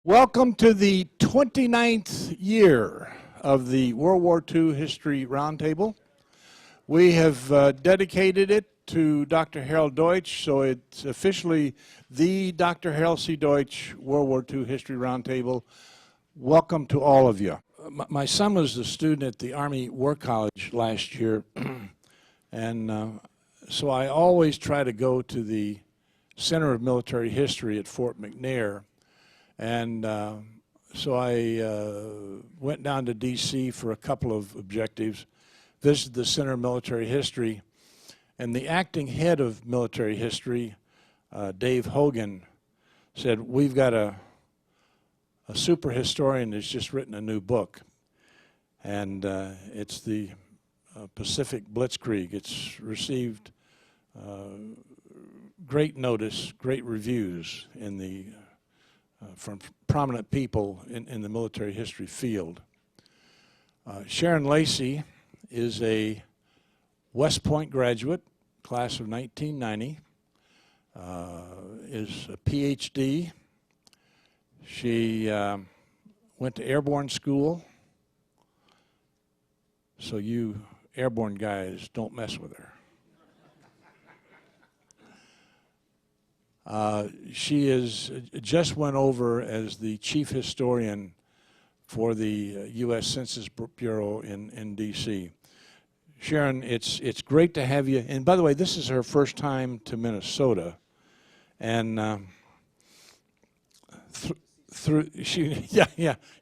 Welcome to the 29th year of the World War II History Roundtable. We have dedicated it to Dr. Harold Deutsch, so it's officially the Dr. Harold C. Deutsch World War II History Roundtable. Welcome to all of you. My son was a student at the Army War College last year, and so I always try to go to the Center of Military History at Fort McNair. And so I went down to D.C. for a couple of objectives, visited the Center of Military History, and the acting head of military history, Dave Hogan, said, "We've got a super historian that's just written a new book, and it's the Pacific Blitzkrieg. It's received great notice, great reviews in the from prominent people in the military history field." Sharon Lacey is a West Point graduate, class of 1990, is a PhD. She went to airborne school, so you airborne guys don't mess with her. She just went over as the chief historian for the U.S. Census Bureau in D.C. Sharon, it's great to have you. And by the way, this is her first time to Minnesota, and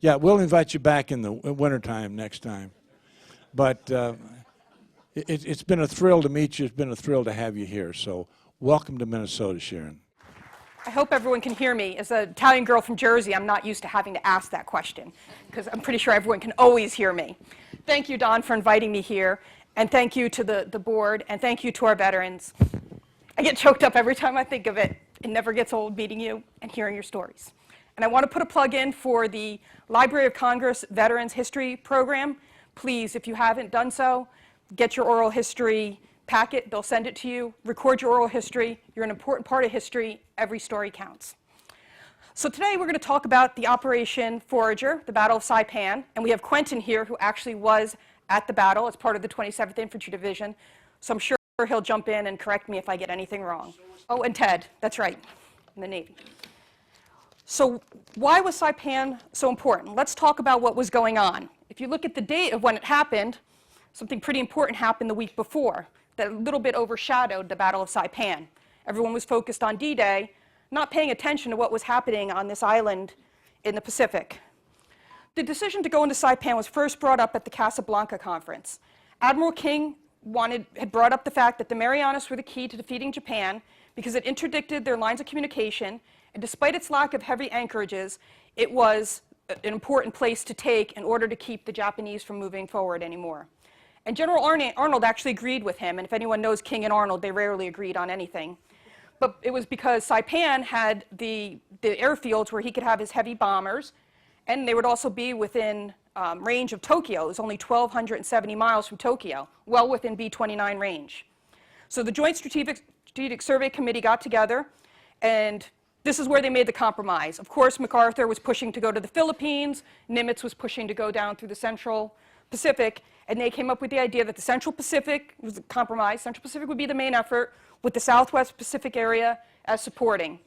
we'll invite you back in the wintertime next time. But it's been a thrill to meet you. It's been a thrill to have you here. So welcome to Minnesota, Sharon. I hope everyone can hear me. As an Italian girl from Jersey, I'm not used to having to ask that question, because I'm pretty sure everyone can always hear me. Thank you, Don, for inviting me here, and thank you to the board, and thank you to our veterans. I get choked up every time I think of it. It never gets old meeting you and hearing your stories. And I want to put a plug in for the Library of Congress Veterans History Program. Please, if you haven't done so, get your oral history packet. They'll send it to you. Record your oral history. You're an important part of history. Every story counts. So today we're going to talk about the Operation Forager, the Battle of Saipan, and we have Quentin here, who actually was at the battle as part of the 27th Infantry Division, so I'm sure he'll jump in and correct me if I get anything wrong. Oh, and Ted, that's right, in the Navy. So why was Saipan so important? Let's talk about what was going on. If you look at the date of when it happened, something pretty important happened the week before that a little bit overshadowed the Battle of Saipan. Everyone was focused on D-Day, not paying attention to what was happening on this island in the Pacific. The decision to go into Saipan was first brought up at the Casablanca Conference. Admiral King had brought up the fact that the Marianas were the key to defeating Japan because it interdicted their lines of communication, and despite its lack of heavy anchorages, it was an important place to take in order to keep the Japanese from moving forward anymore. And General Arnold actually agreed with him, and if anyone knows King and Arnold, they rarely agreed on anything. But it was because Saipan had the airfields where he could have his heavy bombers, and they would also be within range of Tokyo. It was only 1,270 miles from Tokyo, well within B-29 range. So the Joint Strategic Survey Committee got together, and this is where they made the compromise. Of course, MacArthur was pushing to go to the Philippines, Nimitz was pushing to go down through the Central Pacific, and they came up with the idea that the Central Pacific was a compromise. Central Pacific would be the main effort, with the Southwest Pacific area as supporting.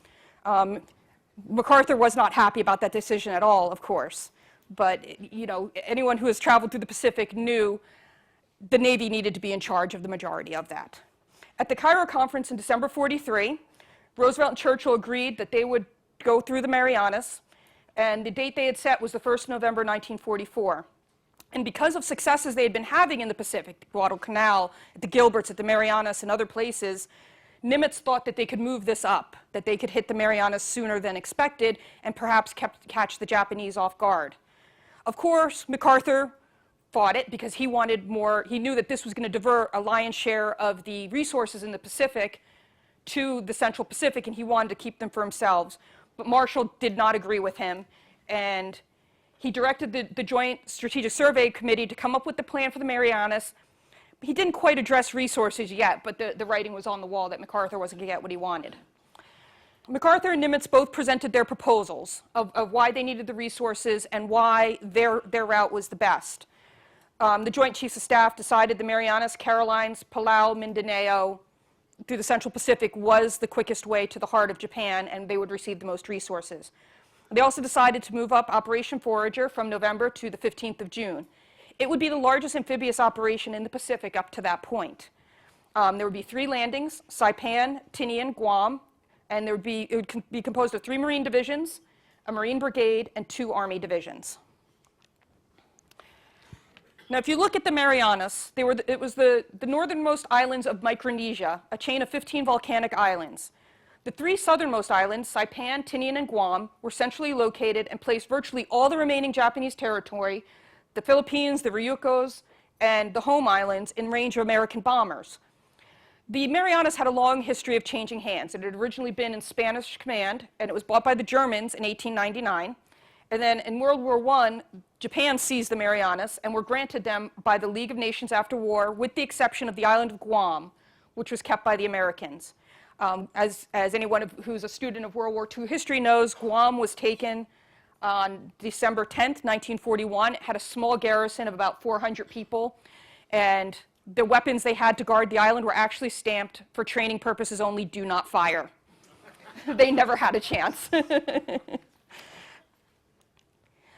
MacArthur was not happy about that decision at all, of course. But you know, anyone who has traveled through the Pacific knew the Navy needed to be in charge of the majority of that. At the Cairo Conference in December '43, Roosevelt and Churchill agreed that they would go through the Marianas, and the date they had set was the 1st of November 1944. And because of successes they had been having in the Pacific, the Guadalcanal, at the Gilberts, at the Marianas, and other places, Nimitz thought that they could move this up, that they could hit the Marianas sooner than expected and perhaps catch the Japanese off guard. Of course, MacArthur fought it because he wanted more. He knew that this was going to divert a lion's share of the resources in the Pacific to the Central Pacific, and he wanted to keep them for himself. But Marshall did not agree with him, and he directed the Joint Strategic Survey Committee to come up with the plan for the Marianas. He didn't quite address resources yet, but the writing was on the wall that MacArthur wasn't going to get what he wanted. MacArthur and Nimitz both presented their proposals of why they needed the resources and why their route was the best. The Joint Chiefs of Staff decided the Marianas, Carolines, Palau, Mindanao, through the Central Pacific was the quickest way to the heart of Japan, and they would receive the most resources. They also decided to move up Operation Forager from November to the 15th of June. It would be the largest amphibious operation in the Pacific up to that point. There would be 3 landings: Saipan, Tinian, Guam, and it would be composed of 3 Marine divisions, a Marine brigade, and 2 Army divisions. Now, if you look at the Marianas, it was the northernmost islands of Micronesia, a chain of 15 volcanic islands. The 3 southernmost islands, Saipan, Tinian, and Guam, were centrally located and placed virtually all the remaining Japanese territory, the Philippines, the Ryukyus, and the home islands, in range of American bombers. The Marianas had a long history of changing hands. It had originally been in Spanish command, and it was bought by the Germans in 1899. And then in World War I, Japan seized the Marianas and were granted them by the League of Nations after war, with the exception of the island of Guam, which was kept by the Americans. As anyone who's a student of World War II history knows, Guam was taken on December 10th, 1941. It had a small garrison of about 400 people, and the weapons they had to guard the island were actually stamped, for training purposes only, "Do not fire." They never had a chance.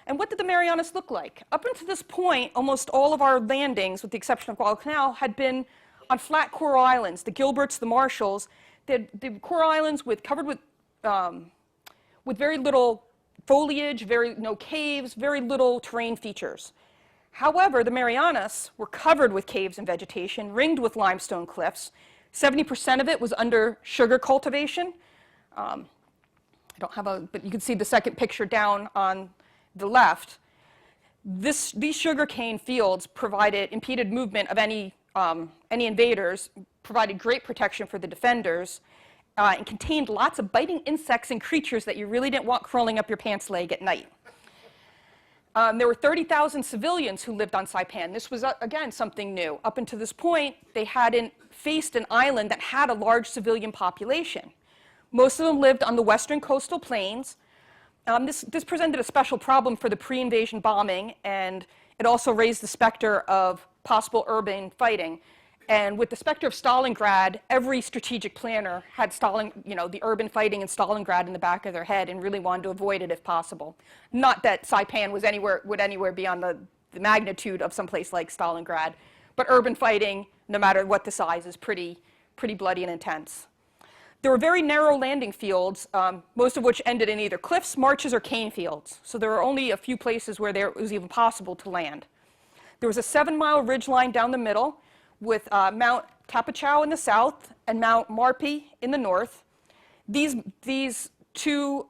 And what did the Marianas look like? Up until this point, almost all of our landings, with the exception of Guadalcanal, had been on flat coral islands, the Gilberts, the Marshalls. The coral islands covered with very little foliage, no caves, very little terrain features. However, the Marianas were covered with caves and vegetation, ringed with limestone cliffs. 70% of it was under sugar cultivation. I don't have but you can see the second picture down on the left. These sugarcane fields impeded movement of any invaders, provided great protection for the defenders, and contained lots of biting insects and creatures that you really didn't want crawling up your pants leg at night. There were 30,000 civilians who lived on Saipan. This was, again, something new. Up until this point, they hadn't faced an island that had a large civilian population. Most of them lived on the western coastal plains. This presented a special problem for the pre-invasion bombing, and it also raised the specter of possible urban fighting. And with the specter of Stalingrad, every strategic planner had the urban fighting in Stalingrad in the back of their head and really wanted to avoid it if possible. Not that Saipan would anywhere be on the magnitude of some place like Stalingrad, but urban fighting, no matter what the size, is pretty bloody and intense. There were very narrow landing fields, most of which ended in either cliffs, marshes, or cane fields. So there were only a few places where it was even possible to land. There was a 7-mile ridgeline down the middle, with Mount Tapachau in the south and Mount Marpi in the north. These 2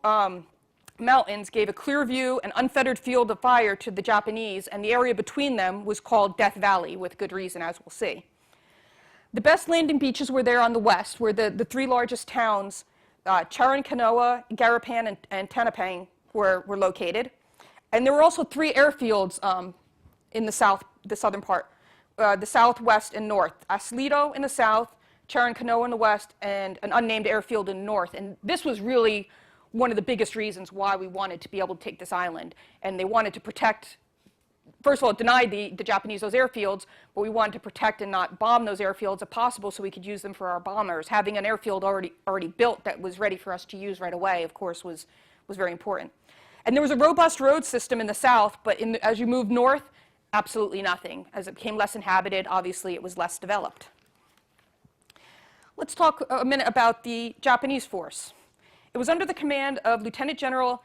mountains gave a clear view and unfettered field of fire to the Japanese, and the area between them was called Death Valley, with good reason, as we'll see. The best landing beaches were there on the west, where the 3 largest towns, Sharon, Kanoa, Garapan, and Tanapang, were located. And there were also 3 airfields in the southern part. The southwest and north, Aslito in the south, Charan-Canoa in the west, and an unnamed airfield in the north. And this was really one of the biggest reasons why we wanted to be able to take this island. And they wanted to protect, first of all, it denied the Japanese those airfields, but we wanted to protect and not bomb those airfields if possible, so we could use them for our bombers. Having an airfield already built that was ready for us to use right away, of course, was very important. And there was a robust road system in the south, but as you moved north, absolutely nothing. As it became less inhabited, obviously it was less developed. Let's talk a minute about the Japanese force. It was under the command of Lieutenant General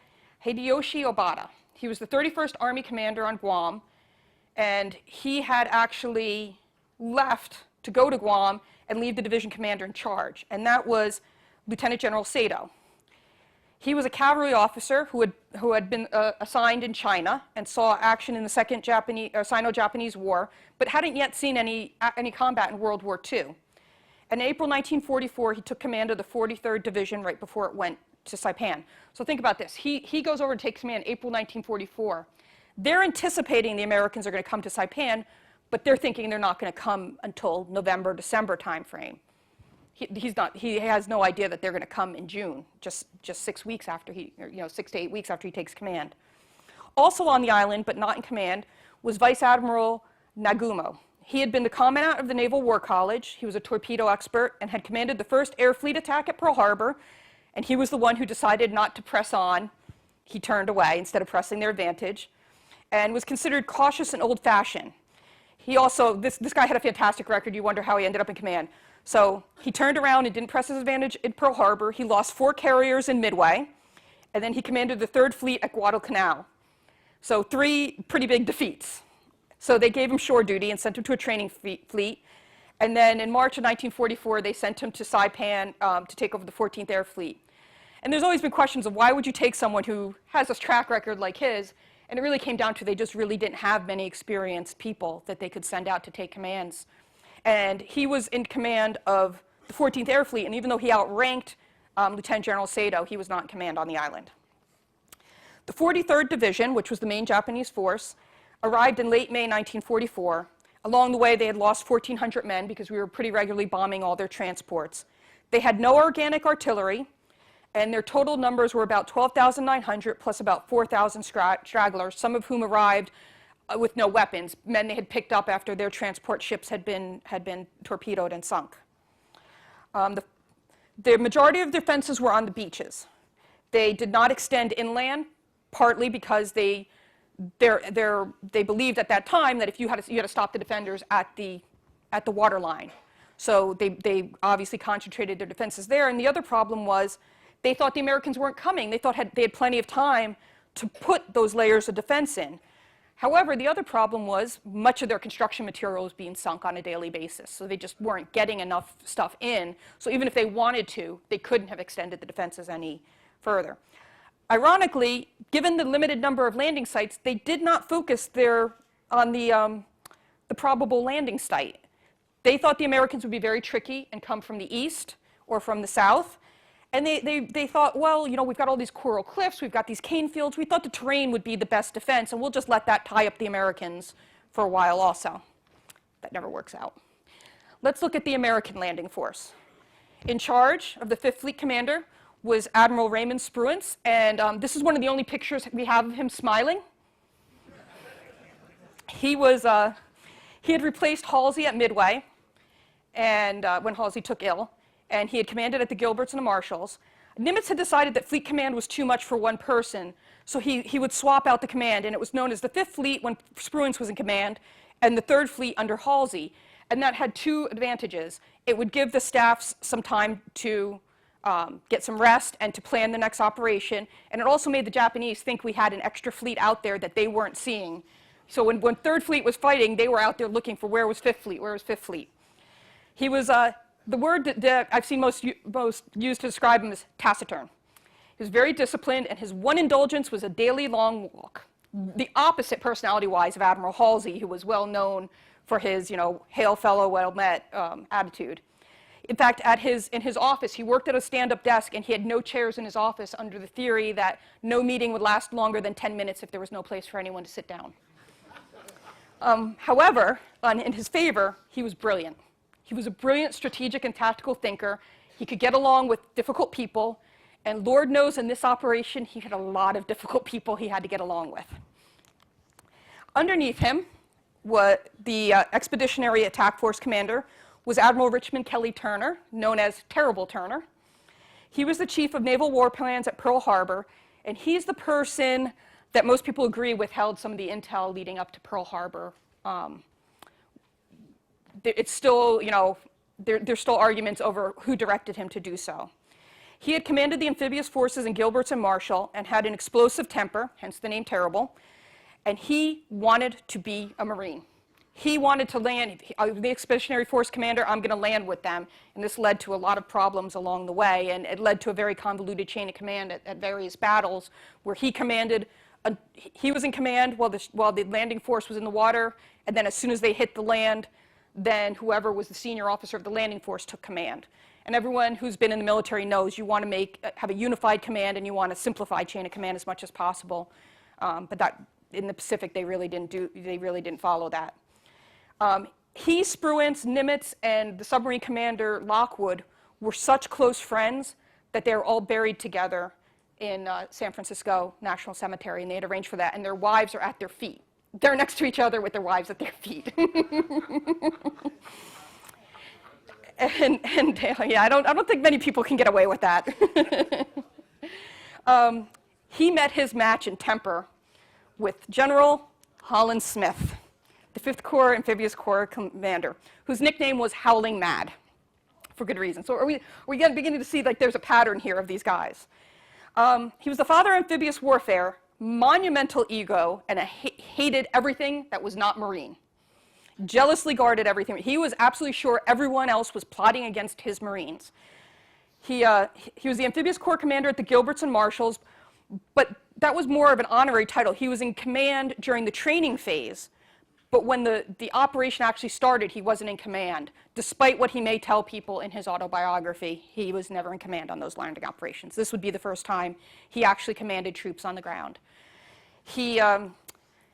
Hideyoshi Obata. He was the 31st Army commander on Guam, and he had actually left to go to Guam and leave the division commander in charge, and that was Lieutenant General Sato. He was a cavalry officer who had been assigned in China and saw action in the Second Sino-Japanese War, but hadn't yet seen any combat in World War II. And in April 1944, he took command of the 43rd Division right before it went to Saipan. So think about this. He goes over to take command in April 1944. They're anticipating the Americans are going to come to Saipan, but they're thinking they're not going to come until November, December timeframe. he has no idea that they're going to come in June, just 6 weeks after 6 to 8 weeks after he takes command. Also on the island, but not in command, was Vice Admiral Nagumo. He had been the commandant of the Naval War College. He was a torpedo expert and had commanded the first air fleet attack at Pearl Harbor, and he was the one who decided not to press on. He turned away instead of pressing their advantage, and was considered cautious and old-fashioned. He also, this guy had a fantastic record. You wonder how he ended up in command. So he turned around and didn't press his advantage in Pearl Harbor. He lost 4 carriers in Midway, and then he commanded the 3rd Fleet at Guadalcanal. So 3 pretty big defeats. So they gave him shore duty and sent him to a training fleet. And then in March of 1944, they sent him to Saipan to take over the 14th Air Fleet. And there's always been questions of why would you take someone who has a track record like his, and it really came down to they just really didn't have many experienced people that they could send out to take commands. And he was in command of the 14th Air Fleet, and even though he outranked Lieutenant General Sato, he was not in command on the island. The 43rd Division, which was the main Japanese force, arrived in late May 1944. Along the way, they had lost 1,400 men because we were pretty regularly bombing all their transports. They had no organic artillery, and their total numbers were about 12,900 plus about 4,000 stragglers, some of whom arrived with no weapons, men they had picked up after their transport ships had been torpedoed and sunk. The majority of defenses were on the beaches. They did not extend inland, partly because they believed at that time that if you had to stop the defenders at the waterline. So they obviously concentrated their defenses there. And the other problem was they thought the Americans weren't coming. They thought they had plenty of time to put those layers of defense in. However, the other problem was much of their construction material was being sunk on a daily basis. So they just weren't getting enough stuff in. So even if they wanted to, they couldn't have extended the defenses any further. Ironically, given the limited number of landing sites, they did not focus on the probable landing site. They thought the Americans would be very tricky and come from the east or from the south. And they thought, well, we've got all these coral cliffs, we've got these cane fields, we thought the terrain would be the best defense, and we'll just let that tie up the Americans for a while also. That never works out. Let's look at the American landing force. In charge of the 5th Fleet commander was Admiral Raymond Spruance, and this is one of the only pictures we have of him smiling. He had replaced Halsey at Midway, and when Halsey took ill, and he had commanded at the Gilberts and the Marshalls. Nimitz had decided that fleet command was too much for one person, so he would swap out the command, and it was known as the 5th Fleet when Spruance was in command, and the 3rd Fleet under Halsey. And that had 2 advantages. It would give the staffs some time to get some rest and to plan the next operation, and it also made the Japanese think we had an extra fleet out there that they weren't seeing. So when 3rd Fleet was fighting, they were out there looking for where was 5th Fleet, where was 5th Fleet. He was the word that I've seen most used to describe him is taciturn. He was very disciplined, and his one indulgence was a daily long walk. The opposite personality-wise of Admiral Halsey, who was well known for his, hail fellow, well met attitude. In fact, in his office, he worked at a stand-up desk, and he had no chairs in his office under the theory that no meeting would last longer than 10 minutes if there was no place for anyone to sit down. However, in his favor, he was brilliant. He was a brilliant strategic and tactical thinker. He could get along with difficult people, and Lord knows in this operation he had a lot of difficult people he had to get along with. Underneath him, the Expeditionary Attack Force commander was Admiral Richmond Kelly Turner, known as Terrible Turner. He was the chief of naval war plans at Pearl Harbor, and he's the person that most people agree withheld some of the intel leading up to Pearl Harbor. It's still, there's still arguments over who directed him to do so. He had commanded the amphibious forces in Gilberts and Marshall and had an explosive temper, hence the name Terrible, and he wanted to be a Marine. He wanted to land, the Expeditionary Force commander, I'm going to land with them, and this led to a lot of problems along the way, and it led to a very convoluted chain of command at various battles where he commanded, he was in command while the landing force was in the water, and then as soon as they hit the land, then whoever was the senior officer of the landing force took command. And everyone who's been in the military knows you want to have a unified command and you want a simplified chain of command as much as possible. But that in the Pacific they really didn't follow that. He, Spruance, Nimitz, and the submarine commander Lockwood were such close friends that they were all buried together in San Francisco National Cemetery, and they had arranged for that, and their wives are at their feet. They're next to each other with their wives at their feet. Yeah, I don't think many people can get away with that. He met his match in temper with General Holland Smith, the 5th Corps Amphibious Corps commander, whose nickname was Howling Mad, for good reason. So are we beginning to see like there's a pattern here of these guys. He was the father of amphibious warfare, monumental ego, and hated everything that was not Marine. Jealously guarded everything. He was absolutely sure everyone else was plotting against his Marines. He was the Amphibious Corps commander at the Gilberts and Marshalls, but that was more of an honorary title. He was in command during the training phase, but when the operation actually started, he wasn't in command. Despite what he may tell people in his autobiography, he was never in command on those landing operations. This would be the first time he actually commanded troops on the ground. He,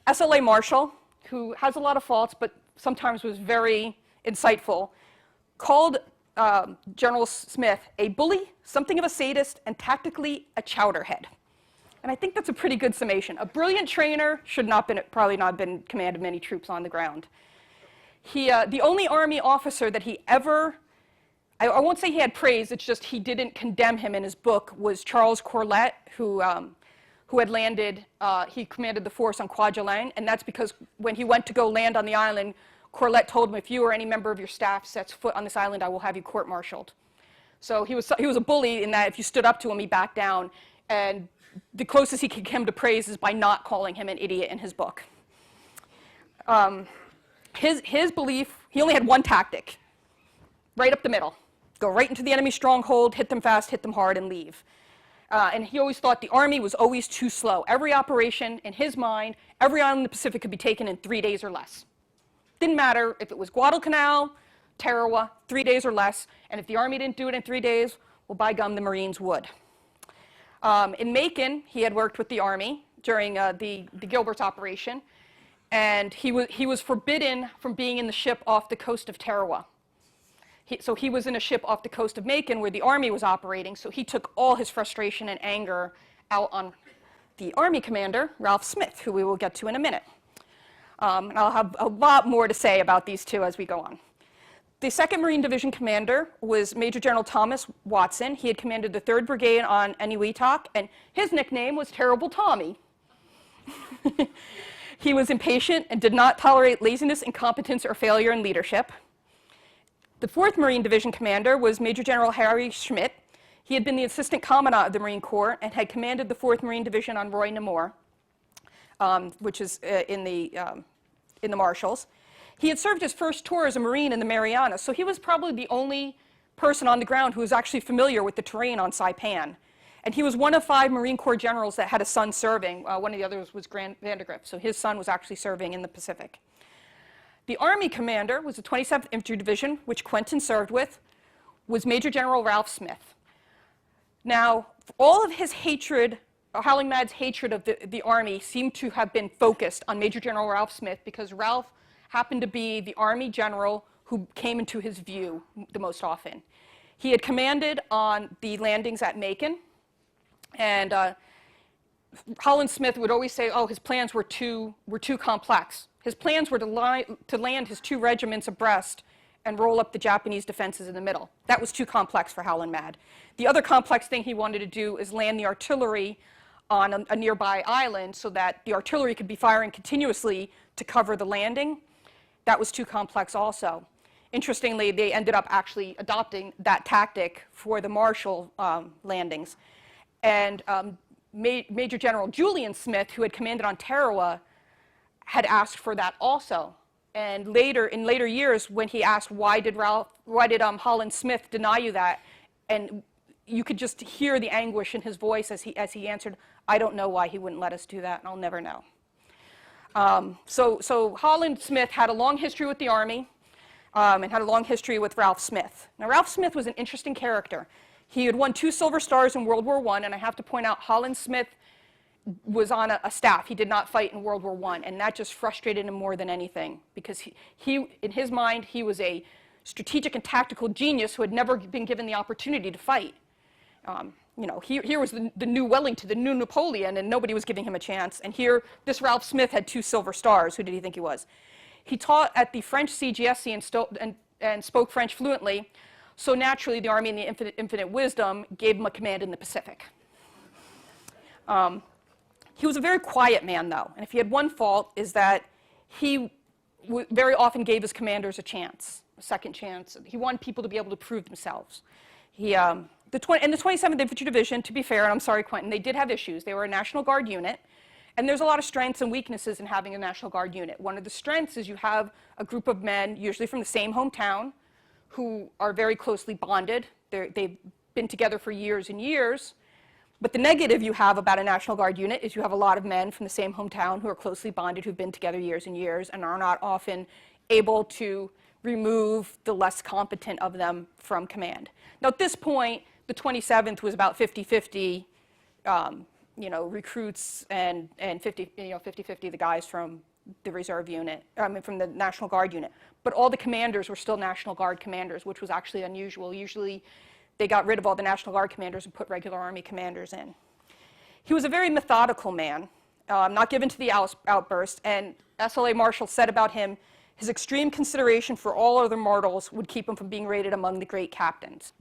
SLA Marshall, who has a lot of faults, but sometimes was very insightful, called General Smith a bully, something of a sadist, and tactically a chowderhead. And I think that's a pretty good summation. A brilliant trainer should probably not have been commanded many troops on the ground. The only Army officer that he ever, I won't say he had praised, it's just he didn't condemn him in his book, was Charles Corlett, who had landed, he commanded the force on Kwajalein, and that's because when he went to go land on the island, Corlett told him, if you or any member of your staff sets foot on this island, I will have you court-martialed. So he was a bully in that if you stood up to him, he backed down, and the closest he could come to praise is by not calling him an idiot in his book. His belief, he only had one tactic, right up the middle. Go right into the enemy stronghold, hit them fast, hit them hard, and leave. And he always thought the Army was always too slow. Every operation, in his mind, every island in the Pacific could be taken in 3 days or less. Didn't matter if it was Guadalcanal, Tarawa, 3 days or less, and if the Army didn't do it in 3 days, well, by gum, the Marines would. In Macon, he had worked with the Army during the Gilbert's operation, and he was forbidden from being in the ship off the coast of Tarawa. So he was in a ship off the coast of Macon where the Army was operating, so he took all his frustration and anger out on the Army commander, Ralph Smith, who we will get to in a minute. And I'll have a lot more to say about these two as we go on. The 2nd Marine Division commander was Major General Thomas Watson. He had commanded the 3rd Brigade on Eniwetok, and his nickname was Terrible Tommy. He was impatient and did not tolerate laziness, incompetence, or failure in leadership. The 4th Marine Division commander was Major General Harry Schmidt. He had been the Assistant Commandant of the Marine Corps and had commanded the 4th Marine Division on Roy Namor, which is in the Marshalls. He had served his first tour as a Marine in the Marianas, so he was probably the only person on the ground who was actually familiar with the terrain on Saipan. And he was one of 5 Marine Corps generals that had a son serving. One of the others was Grant Vandergrift, so his son was actually serving in the Pacific. The Army commander was the 27th Infantry Division, which Quentin served with, was Major General Ralph Smith. Now, all of his hatred, Howling Mad's hatred of the Army seemed to have been focused on Major General Ralph Smith because Ralph happened to be the Army general who came into his view the most often. He had commanded on the landings at Macon, and Holland Smith would always say, oh, his plans were too complex. His plans were to land his 2 regiments abreast and roll up the Japanese defenses in the middle. That was too complex for Howland Mad. The other complex thing he wanted to do is land the artillery on a nearby island so that the artillery could be firing continuously to cover the landing. That was too complex also. Interestingly, they ended up actually adopting that tactic for the Marshall landings. And Major General Julian Smith, who had commanded on Tarawa, had asked for that also. And in later years, when he asked, why did Holland Smith deny you that? And you could just hear the anguish in his voice as he answered, I don't know why he wouldn't let us do that, and I'll never know. So Holland Smith had a long history with the Army and had a long history with Ralph Smith. Now, Ralph Smith was an interesting character. He had won 2 Silver Stars in World War I, and I have to point out, Holland Smith was on a staff. He did not fight in World War I, and that just frustrated him more than anything because he in his mind, he was a strategic and tactical genius who had never been given the opportunity to fight. Here was the new Wellington, the new Napoleon, and nobody was giving him a chance. And here, this Ralph Smith had 2 silver stars. Who did he think he was? He taught at the French CGSC and spoke French fluently. So naturally, the Army in the infinite wisdom gave him a command in the Pacific. He was a very quiet man, though. And if he had one fault, is that he very often gave his commanders a chance, a second chance. He wanted people to be able to prove themselves. The 27th Infantry Division, to be fair, and I'm sorry, Quentin, they did have issues. They were a National Guard unit, and there's a lot of strengths and weaknesses in having a National Guard unit. One of the strengths is you have a group of men, usually from the same hometown, who are very closely bonded. They've been together for years and years. But the negative you have about a National Guard unit is you have a lot of men from the same hometown who are closely bonded, who've been together years and years, and are not often able to remove the less competent of them from command. Now, at this point, the 27th was about 50-50, recruits and 50-50 the guys from the reserve unit, from the National Guard unit. But all the commanders were still National Guard commanders, which was actually unusual. Usually, they got rid of all the National Guard commanders and put regular Army commanders in. He was a very methodical man, not given to the outburst, and SLA Marshall said about him, his extreme consideration for all other mortals would keep him from being rated among the great captains.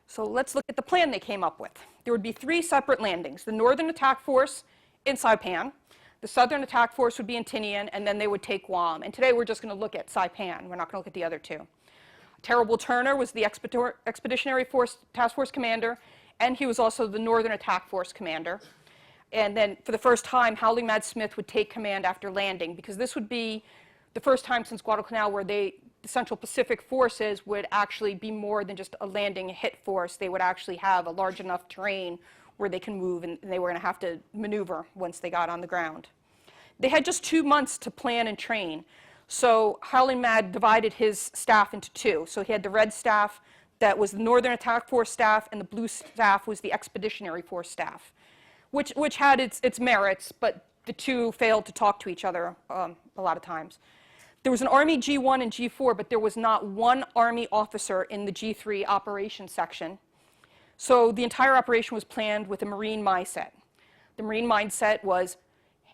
So let's look at the plan they came up with. There would be 3 separate landings. The Northern Attack Force in Saipan, the Southern Attack Force would be in Tinian, and then they would take Guam. And today we're just going to look at Saipan. We're not going to look at the other 2. Terrible Turner was the Expeditionary Task Force commander, and he was also the Northern Attack Force commander. And then for the first time, Howling Mad Smith would take command after landing, because this would be the first time since Guadalcanal where the Central Pacific forces would actually be more than just a landing hit force. They would actually have a large enough terrain where they can move, and they were going to have to maneuver once they got on the ground. They had just 2 months to plan and train. So Howling Mad divided his staff into 2. So he had the red staff that was the Northern Attack Force staff, and the blue staff was the Expeditionary Force staff, which had its merits, but the 2 failed to talk to each other a lot of times. There was an Army G1 and G4, but there was not one Army officer in the G3 operations section. So the entire operation was planned with a Marine mindset. The Marine mindset was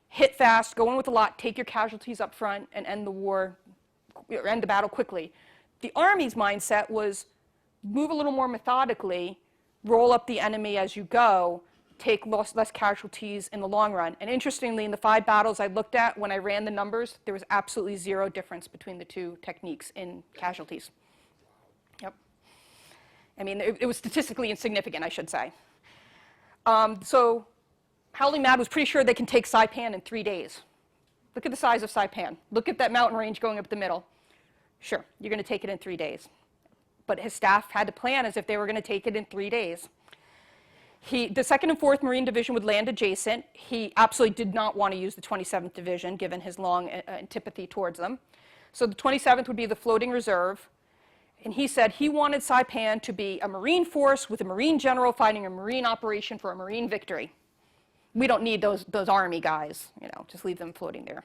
hit fast, go in with a lot, take your casualties up front, and end the war, or end the battle quickly. The Army's mindset was move a little more methodically, roll up the enemy as you go, take less casualties in the long run. And interestingly, in the 5 battles I looked at, when I ran the numbers, there was absolutely 0 difference between the 2 techniques in casualties. Yep. I mean, it was statistically insignificant, I should say. So Howling Mad was pretty sure they can take Saipan in 3 days. Look at the size of Saipan. Look at that mountain range going up the middle. Sure, you're going to take it in 3 days. But his staff had to plan as if they were going to take it in 3 days. The 2nd and 4th Marine Division would land adjacent. He absolutely did not want to use the 27th Division, given his long antipathy towards them. So the 27th would be the floating reserve. And he said he wanted Saipan to be a Marine force with a Marine general fighting a Marine operation for a Marine victory. We don't need those Army guys, just leave them floating there.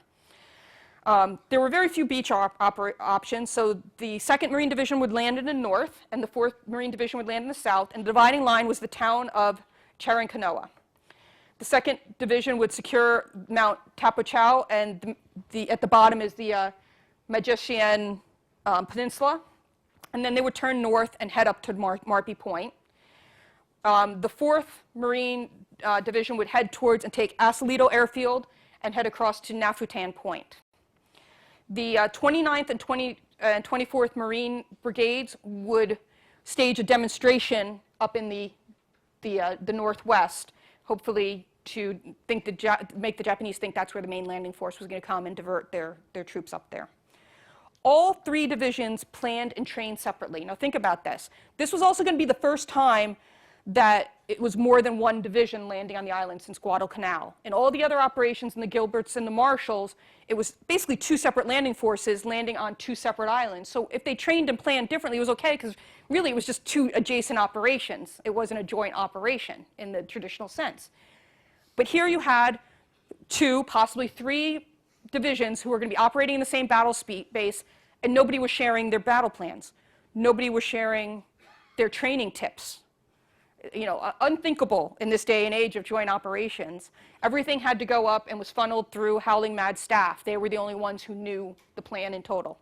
There were very few beach options, so the 2nd Marine Division would land in the north, and the 4th Marine Division would land in the south, and the dividing line was the town of Charincanoa. The 2nd Division would secure Mount Tapochau, and at the bottom is the Magician Peninsula, and then they would turn north and head up to Marpy Point. The 4th Marine Division would head towards and take Asalito Airfield and head across to Nafutan Point. The 29th and 24th Marine Brigades would stage a demonstration up in the northwest, hopefully to make the Japanese think that's where the main landing force was going to come and divert their troops up there. All 3 divisions planned and trained separately. Now think about this. This was also going to be the first time that it was more than 1 division landing on the island since Guadalcanal. In all the other operations in the Gilberts and the Marshalls, it was basically 2 separate landing forces landing on 2 separate islands. So if they trained and planned differently, it was okay, because really it was just 2 adjacent operations. It wasn't a joint operation in the traditional sense. But here you had 2, possibly 3 divisions who were going to be operating in the same battle base, and nobody was sharing their battle plans. Nobody was sharing their training tips. You know, unthinkable in this day and age of joint operations. Everything had to go up and was funneled through Howling Mad staff. They were the only ones who knew the plan in total.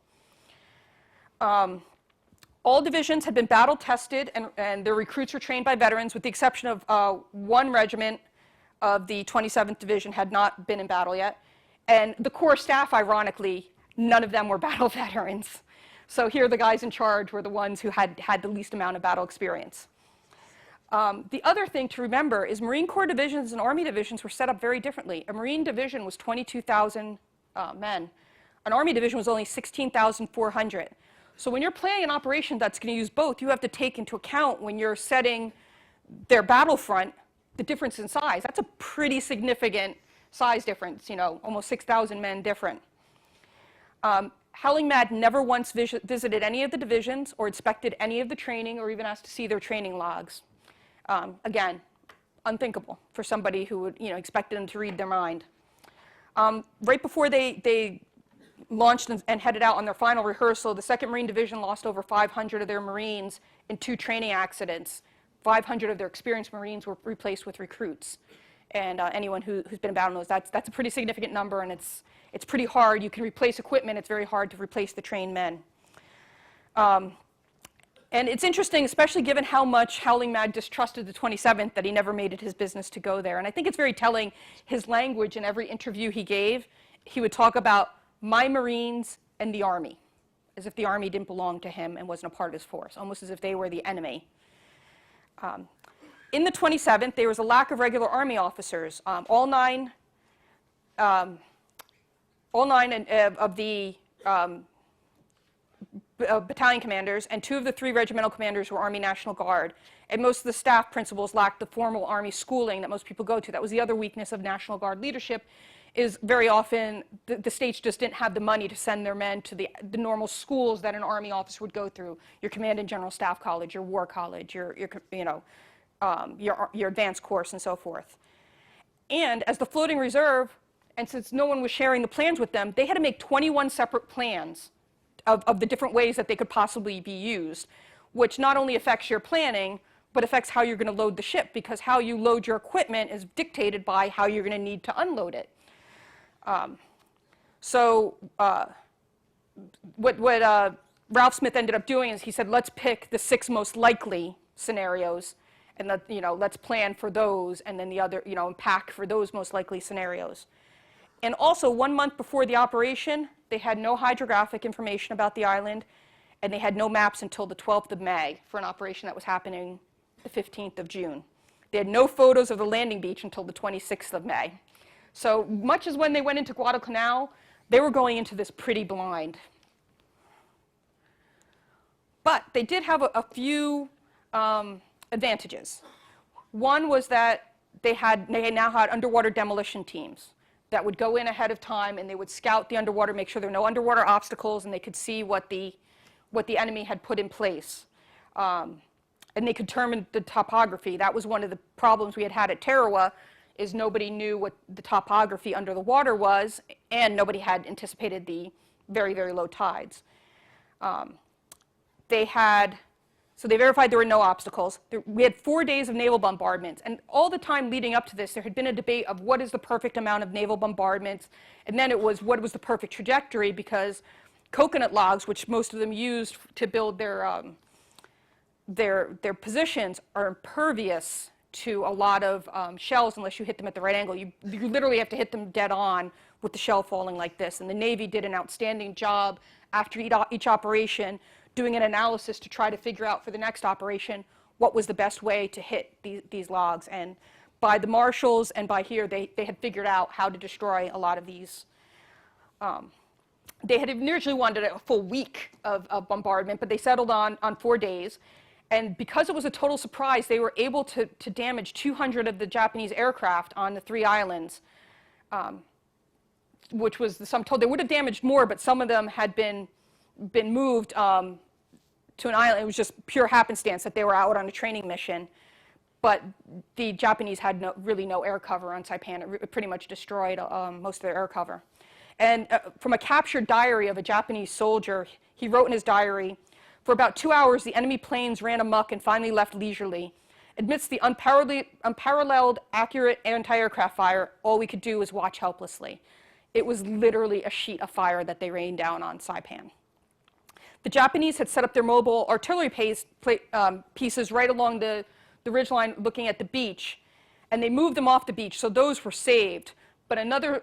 All divisions had been battle tested, and their recruits were trained by veterans, with the exception of one regiment of the 27th Division had not been in battle yet. And the Corps staff, ironically, none of them were battle veterans. So here the guys in charge were the ones who had the least amount of battle experience. The other thing to remember is Marine Corps divisions and Army divisions were set up very differently. A Marine division was 22,000 men. An Army division was only 16,400. So when you're planning an operation that's going to use both, you have to take into account when you're setting their battlefront, the difference in size. That's a pretty significant size difference, you know, almost 6,000 men different. Howling Mad never once visited any of the divisions or inspected any of the training or even asked to see their training logs. Again, unthinkable for somebody who would, you know, expected them to read their mind. Right before they launched and headed out on their final rehearsal, the 2nd Marine Division lost over 500 of their Marines in 2 training accidents. 500 of their experienced Marines were replaced with recruits. And anyone who's been in battle knows that's a pretty significant number, and it's pretty hard. You can replace equipment. It's very hard to replace the trained men. And it's interesting, especially given how much Howling Mad distrusted the 27th, that he never made it his business to go there. And I think it's very telling, his language in every interview he gave, he would talk about my Marines and the Army, as if the Army didn't belong to him and wasn't a part of his force, almost as if they were the enemy. In the 27th, there was a lack of regular Army officers. All nine of the battalion commanders and 2 of the 3 regimental commanders were Army National Guard. And most of the staff principals lacked the formal Army schooling that most people go to. That was the other weakness of National Guard leadership, is very often the states just didn't have the money to send their men to the normal schools that an Army officer would go through. Your Command and General Staff College, your War College, your advanced course, and so forth. And as the floating reserve, and since no one was sharing the plans with them, they had to make 21 separate plans of the different ways that they could possibly be used, which not only affects your planning, but affects how you're going to load the ship, because how you load your equipment is dictated by how you're going to need to unload it. What Ralph Smith ended up doing is he said, let's pick the 6 most likely scenarios, and let's plan for those, and then the other, and pack for those most likely scenarios. And also, 1 month before the operation, they had no hydrographic information about the island, and they had no maps until the 12th of May for an operation that was happening the 15th of June. They had no photos of the landing beach until the 26th of May. So much as when they went into Guadalcanal, they were going into this pretty blind. But they did have a few advantages. One was that they now had underwater demolition teams that would go in ahead of time, and they would scout the underwater, make sure there were no underwater obstacles, and they could see what the enemy had put in place. And they could determine the topography. That was one of the problems we had at Tarawa, is nobody knew what the topography under the water was, and nobody had anticipated the very, very low tides. So they verified there were no obstacles. We had 4 days of naval bombardments, and all the time leading up to this, there had been a debate of what is the perfect amount of naval bombardments, and then it was what was the perfect trajectory, because coconut logs, which most of them used to build their positions, are impervious to a lot of shells unless you hit them at the right angle. You literally have to hit them dead on with the shell falling like this, and the Navy did an outstanding job after each operation doing an analysis to try to figure out for the next operation what was the best way to hit these logs. And by the marshals and by here, they had figured out how to destroy a lot of these. They had originally wanted a full week of bombardment, but they settled on 4 days. And because it was a total surprise, they were able to damage 200 of the Japanese aircraft on the 3 islands, which was the sum total. They would have damaged more, but some of them had been moved to an island. It was just pure happenstance that they were out on a training mission. But the Japanese had really no air cover on Saipan. It pretty much destroyed most of their air cover. And from a captured diary of a Japanese soldier, he wrote in his diary, For about 2 hours, the enemy planes ran amok and finally left leisurely. Amidst the unparalleled accurate anti-aircraft fire, all we could do was watch helplessly. It was literally a sheet of fire that they rained down on Saipan. The Japanese had set up their mobile artillery pieces right along the ridgeline looking at the beach, and they moved them off the beach, so those were saved. But another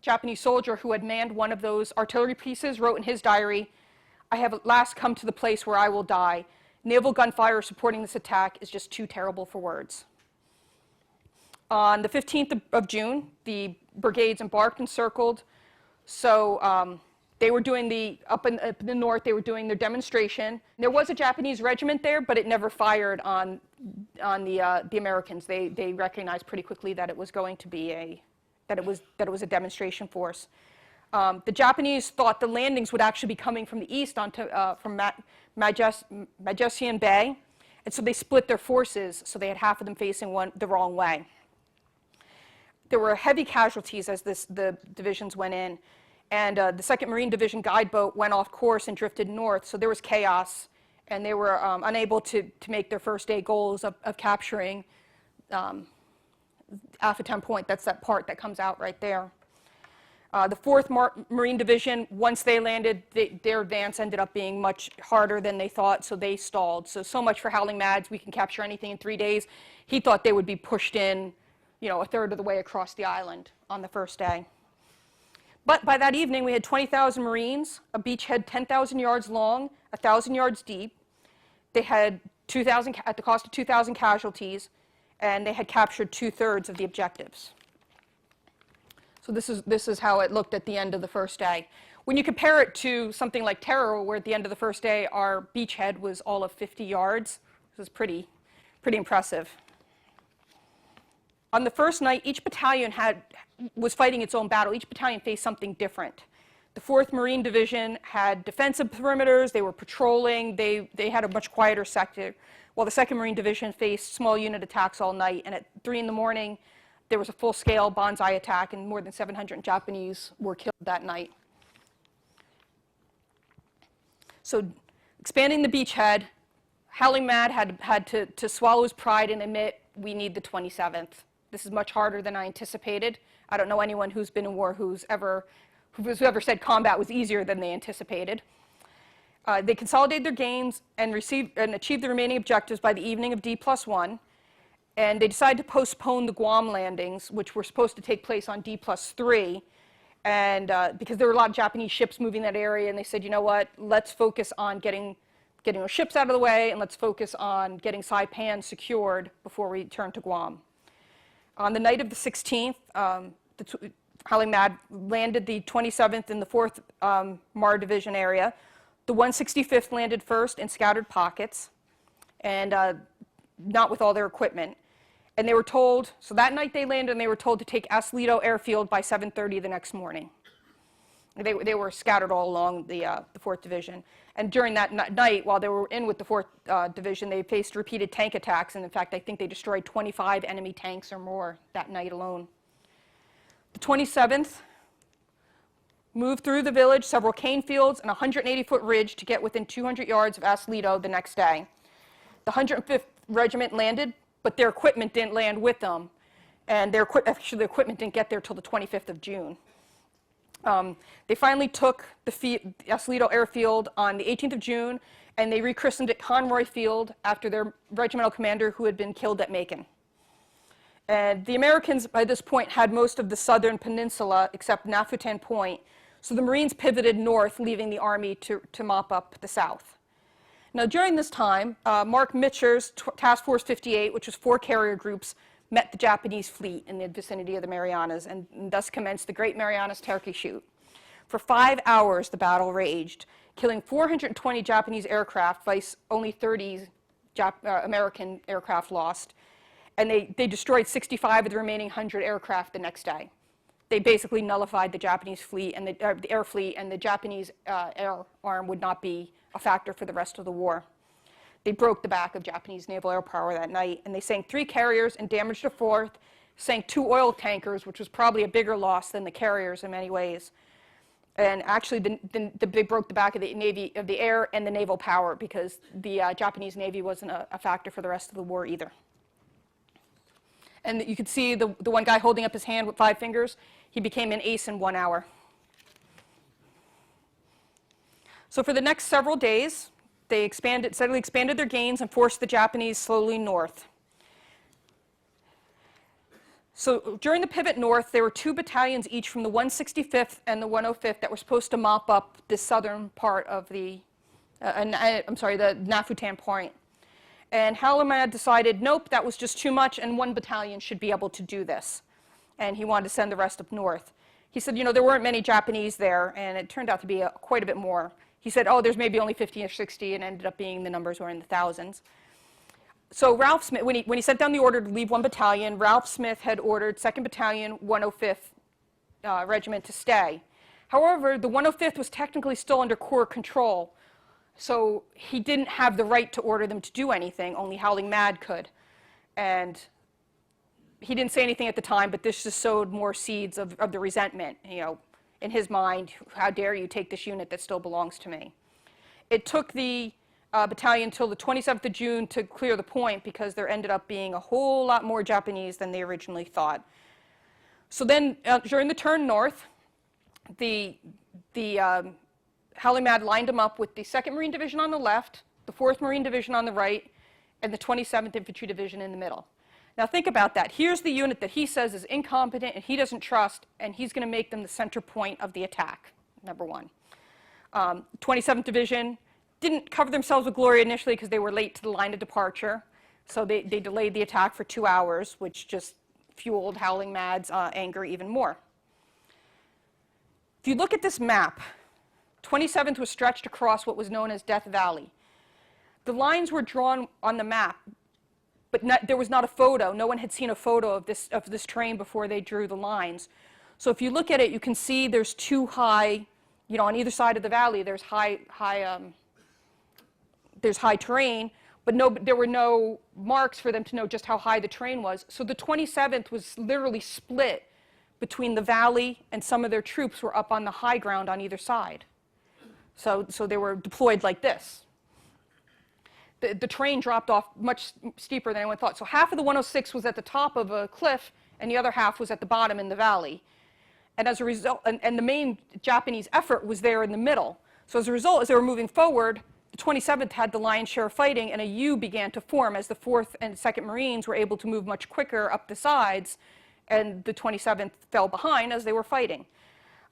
Japanese soldier who had manned one of those artillery pieces wrote in his diary, "I have at last come to the place where I will die. Naval gunfire supporting this attack is just too terrible for words." On the 15th of June, the brigades embarked and circled. So they were doing up in the north, they were doing their demonstration. There was a Japanese regiment there, but it never fired on the Americans. They recognized pretty quickly that it was going to be that it was a demonstration force. The Japanese thought the landings would actually be coming from the east from Magellan Bay, and so they split their forces, so they had half of them facing the wrong way. There were heavy casualties as the divisions went in, and the 2nd Marine Division guideboat went off course and drifted north, so there was chaos, and they were unable to make their first day goals of capturing Afatem Point. That's that part that comes out right there. The 4th Marine Division, once they landed, their advance ended up being much harder than they thought, so they stalled. So much for Howling Mads, we can capture anything in 3 days. He thought they would be pushed in, a third of the way across the island on the first day. But by that evening, we had 20,000 Marines, a beachhead 10,000 yards long, 1,000 yards deep. They had 2,000, at the cost of 2,000 casualties, and they had captured 2/3 of the objectives. So this is how it looked at the end of the first day. When you compare it to something like Terror, where at the end of the first day, our beachhead was all of 50 yards, this is pretty impressive. On the first night, each battalion was fighting its own battle. Each battalion faced something different. The 4th Marine Division had defensive perimeters. They were patrolling. They had a much quieter sector, while the 2nd Marine Division faced small unit attacks all night. And at 3 in the morning, there was a full-scale banzai attack, and more than 700 Japanese were killed that night. So expanding the beachhead, Howling Mad had to swallow his pride and admit, we need the 27th. This is much harder than I anticipated. I don't know anyone who's been in war who's ever said combat was easier than they anticipated. They consolidated their gains and achieved the remaining objectives by the evening of D+1. And they decided to postpone the Guam landings, which were supposed to take place on D+3, and because there were a lot of Japanese ships moving that area, and they said, you know what, let's focus on getting our ships out of the way, and let's focus on getting Saipan secured before we turn to Guam. On the night of the 16th, Howling Mad landed the 27th in the 4th MAR Division area. The 165th landed first in scattered pockets, and not with all their equipment. And they were told, so that night they landed, and they were told to take Aslito Airfield by 7:30 the next morning. They were scattered all along the 4th Division. And during that night, while they were in with the 4th Division, they faced repeated tank attacks. And in fact, I think they destroyed 25 enemy tanks or more that night alone. The 27th moved through the village, several cane fields, and a 180-foot ridge to get within 200 yards of Aslito the next day. The 105th Regiment landed, but their equipment didn't land with them. And the equipment didn't get there till the 25th of June. They finally took the Aslito Airfield on the 18th of June, and they rechristened it Conroy Field after their regimental commander who had been killed at Macon. And the Americans, by this point, had most of the southern peninsula except Afatem Point, so the Marines pivoted north, leaving the Army to mop up the south. Now, during this time, Mark Mitcher's Task Force 58, which was 4 carrier groups, met the Japanese fleet in the vicinity of the Marianas, and thus commenced the Great Marianas Turkey Shoot. For 5 hours, the battle raged, killing 420 Japanese aircraft, vice only 30 American aircraft lost, and they destroyed 65 of the remaining 100 aircraft the next day. They basically nullified the Japanese fleet and the air fleet, and the Japanese air arm would not be a factor for the rest of the war. They broke the back of Japanese naval air power that night, and they sank 3 carriers and damaged a 4th, sank 2 oil tankers, which was probably a bigger loss than the carriers in many ways. And actually, they broke the back of the Navy, of the air and the naval power, because the Japanese Navy wasn't a factor for the rest of the war either. And you could see the one guy holding up his hand with 5 fingers, he became an ace in 1 hour. So for the next several days, they steadily expanded their gains and forced the Japanese slowly north. So during the pivot north, there were 2 battalions each from the 165th and the 105th that were supposed to mop up the southern part of the Nafutan Point. And Halimad decided, nope, that was just too much, and 1 battalion should be able to do this. And he wanted to send the rest up north. He said, there weren't many Japanese there, and it turned out to be quite a bit more. He said, oh, there's maybe only 50 or 60, and ended up being the numbers were in the thousands. So Ralph Smith, when he sent down the order to leave 1 battalion, Ralph Smith had ordered 2nd Battalion, 105th Regiment to stay. However, the 105th was technically still under Corps control, so he didn't have the right to order them to do anything. Only Howling Mad could. And he didn't say anything at the time, but this just sowed more seeds of the resentment, in his mind. How dare you take this unit that still belongs to me? It took the battalion until the 27th of June to clear the point, because there ended up being a whole lot more Japanese than they originally thought. So then, during the turn north, the Howling Mad lined them up with the 2nd Marine Division on the left, the 4th Marine Division on the right, and the 27th Infantry Division in the middle. Now think about that. Here's the unit that he says is incompetent and he doesn't trust, and he's going to make them the center point of the attack, number 1. 27th Division didn't cover themselves with glory initially because they were late to the line of departure, so they delayed the attack for 2 hours, which just fueled Howling Mad's anger even more. If you look at this map, 27th was stretched across what was known as Death Valley. The lines were drawn on the map, but there was not a photo. No one had seen a photo of this terrain before they drew the lines. So if you look at it, you can see there's 2 high, on either side of the valley, there's high terrain, but there were no marks for them to know just how high the terrain was. So the 27th was literally split between the valley, and some of their troops were up on the high ground on either side. So they were deployed like this. The terrain dropped off much steeper than anyone thought. So half of the 106 was at the top of a cliff, and the other half was at the bottom in the valley. And as a result, and the main Japanese effort was there in the middle. So as a result, as they were moving forward, the 27th had the lion's share of fighting, and a U began to form as the 4th and 2nd Marines were able to move much quicker up the sides, and the 27th fell behind as they were fighting.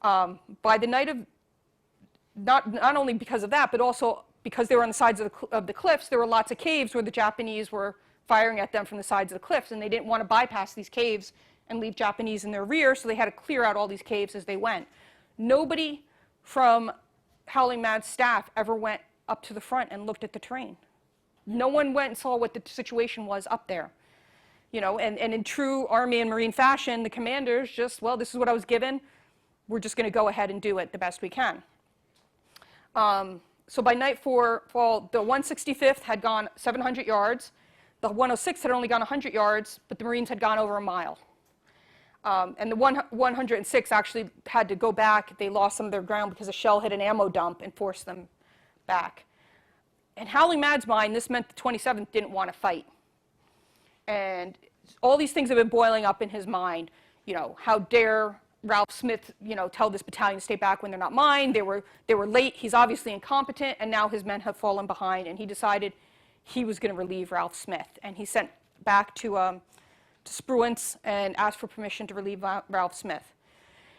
By the night of, not only because of that, but also because they were on the sides of the cliffs, there were lots of caves where the Japanese were firing at them from the sides of the cliffs, and they didn't want to bypass these caves and leave Japanese in their rear, so they had to clear out all these caves as they went. Nobody from Howling Mad's staff ever went up to the front and looked at the terrain. No one went and saw what the situation was up there. And in true Army and Marine fashion, the commanders just, well, this is what I was given. We're just going to go ahead and do it the best we can. So by nightfall, the 165th had gone 700 yards. The 106th had only gone 100 yards, but the Marines had gone over a mile. And the 106 actually had to go back. They lost some of their ground because a shell hit an ammo dump and forced them back. In Howling Mad's mind, this meant the 27th didn't want to fight. And all these things have been boiling up in his mind. How dare Ralph Smith, tell this battalion to stay back when they're not mine. They were late. He's obviously incompetent, and now his men have fallen behind. And he decided he was going to relieve Ralph Smith. And he sent back to Spruance and asked for permission to relieve Ralph Smith.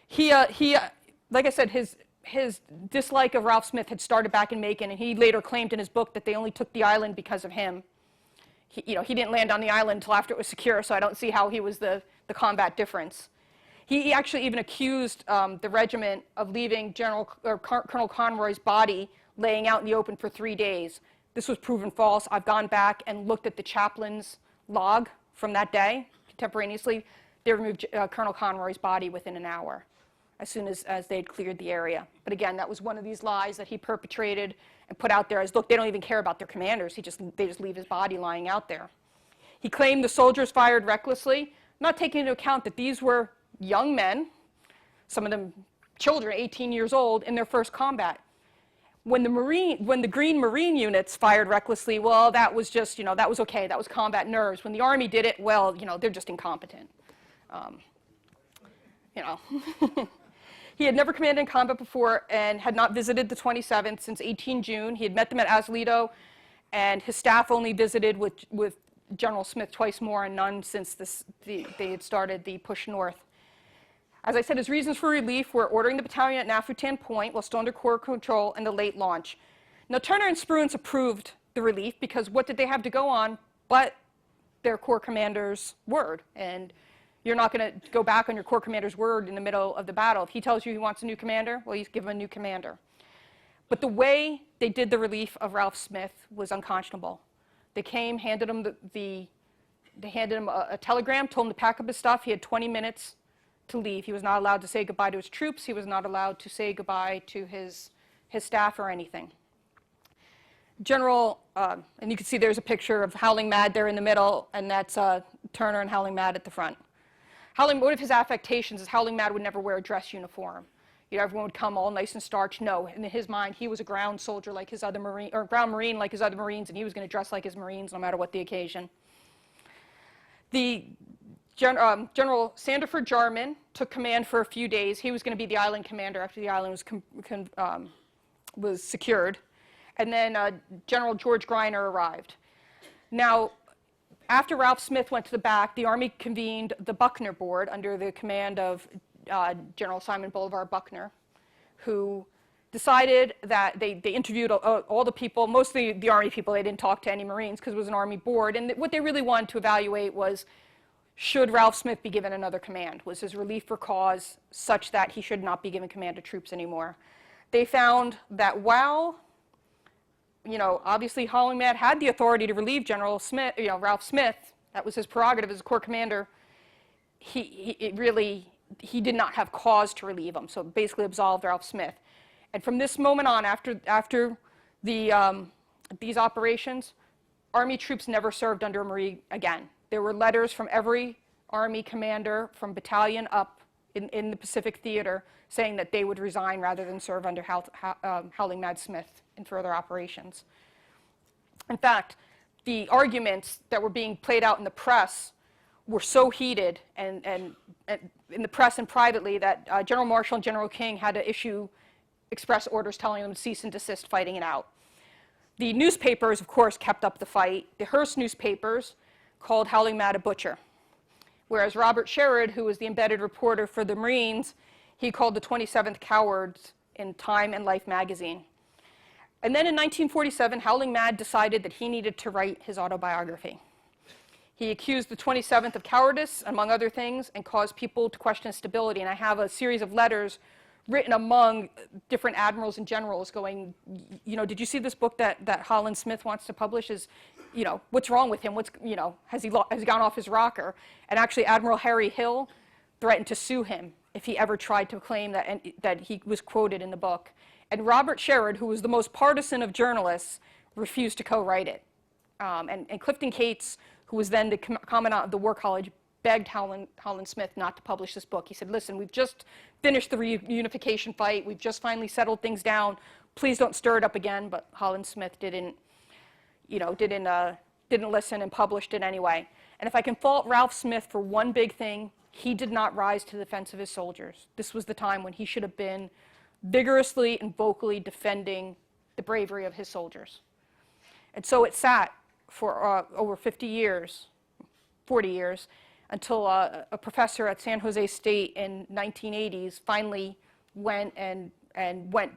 He like I said, his dislike of Ralph Smith had started back in Macon, and he later claimed in his book that they only took the island because of him. He didn't land on the island until after it was secure, so I don't see how he was the combat difference. He actually even accused the regiment of leaving Colonel Conroy's body laying out in the open for 3 days. This was proven false. I've gone back and looked at the chaplain's log from that day contemporaneously. They removed Colonel Conroy's body within an hour, as soon as they had cleared the area. But again, that was one of these lies that he perpetrated and put out there as, look, they don't even care about their commanders. They just leave his body lying out there. He claimed the soldiers fired recklessly, not taking into account that these were young men, some of them children, 18 years old, in their first combat. When the Green Marine units fired recklessly, well, that was just, that was okay. That was combat nerves. When the Army did it, well, they're just incompetent. He had never commanded in combat before and had not visited the 27th since 18 June. He had met them at Azalito, and his staff only visited with General Smith twice more and none since they had started the push north. As I said, his reasons for relief were ordering the battalion at Nafutan Point while still under Corps control and the late launch. Now, Turner and Spruance approved the relief because what did they have to go on but their Corps commander's word? And you're not going to go back on your Corps commander's word in the middle of the battle. If he tells you he wants a new commander, well, you give him a new commander. But the way they did the relief of Ralph Smith was unconscionable. They came, handed him they handed him a telegram, told him to pack up his stuff. He had 20 minutes to leave. He was not allowed to say goodbye to his troops. He was not allowed to say goodbye to his staff or anything. General, and you can see there's a picture of Howling Mad there in the middle, and that's Turner and Howling Mad at the front. One of his affectations is Howling Mad would never wear a dress uniform. Everyone would come all nice and starched. No, in his mind, he was a ground soldier like his other Marine, or ground Marine like his other Marines, and he was going to dress like his Marines no matter what the occasion. General Sanderford Jarman took command for a few days. He was going to be the island commander after the island was secured. And then General George Greiner arrived. Now, after Ralph Smith went to the back, the Army convened the Buckner Board under the command of General Simon Bolivar Buckner, who decided that they interviewed all the people, mostly the Army people. They didn't talk to any Marines because it was an Army board. And what they really wanted to evaluate was, should Ralph Smith be given another command? Was his relief for cause such that he should not be given command of troops anymore? They found that while, obviously Howling Mad had the authority to relieve General Smith, Ralph Smith, that was his prerogative as a Corps commander, he did not have cause to relieve him, so basically absolved Ralph Smith. And from this moment on, after these operations, Army troops never served under a Marine again. There were letters from every Army commander from battalion up in the Pacific Theater saying that they would resign rather than serve under Howling Mad Smith in further operations. In fact, the arguments that were being played out in the press were so heated and in the press and privately that General Marshall and General King had to issue express orders telling them to cease and desist fighting it out. The newspapers, of course, kept up the fight. The Hearst newspapers called Howling Mad a butcher, whereas Robert Sherrod, who was the embedded reporter for the Marines, he called the 27th cowards in Time and Life magazine. And then in 1947, Howling Mad decided that he needed to write his autobiography. He accused the 27th of cowardice, among other things, and caused people to question his stability. And I have a series of letters written among different admirals and generals going, did you see this book that Holland Smith wants to publish? What's wrong with him? Has he gone off his rocker? And actually, Admiral Harry Hill threatened to sue him if he ever tried to claim that he was quoted in the book. And Robert Sherrod, who was the most partisan of journalists, refused to co-write it. And Clifton Cates, who was then the commandant of the War College, begged Howland Smith not to publish this book. He said, listen, we've just finished the reunification fight. We've just finally settled things down. Please don't stir it up again. But Howland Smith didn't listen and published it anyway. And if I can fault Ralph Smith for one big thing, he did not rise to the defense of his soldiers. This was the time when he should have been vigorously and vocally defending the bravery of his soldiers. And so it sat for over 40 years, until a professor at San Jose State in 1980s finally went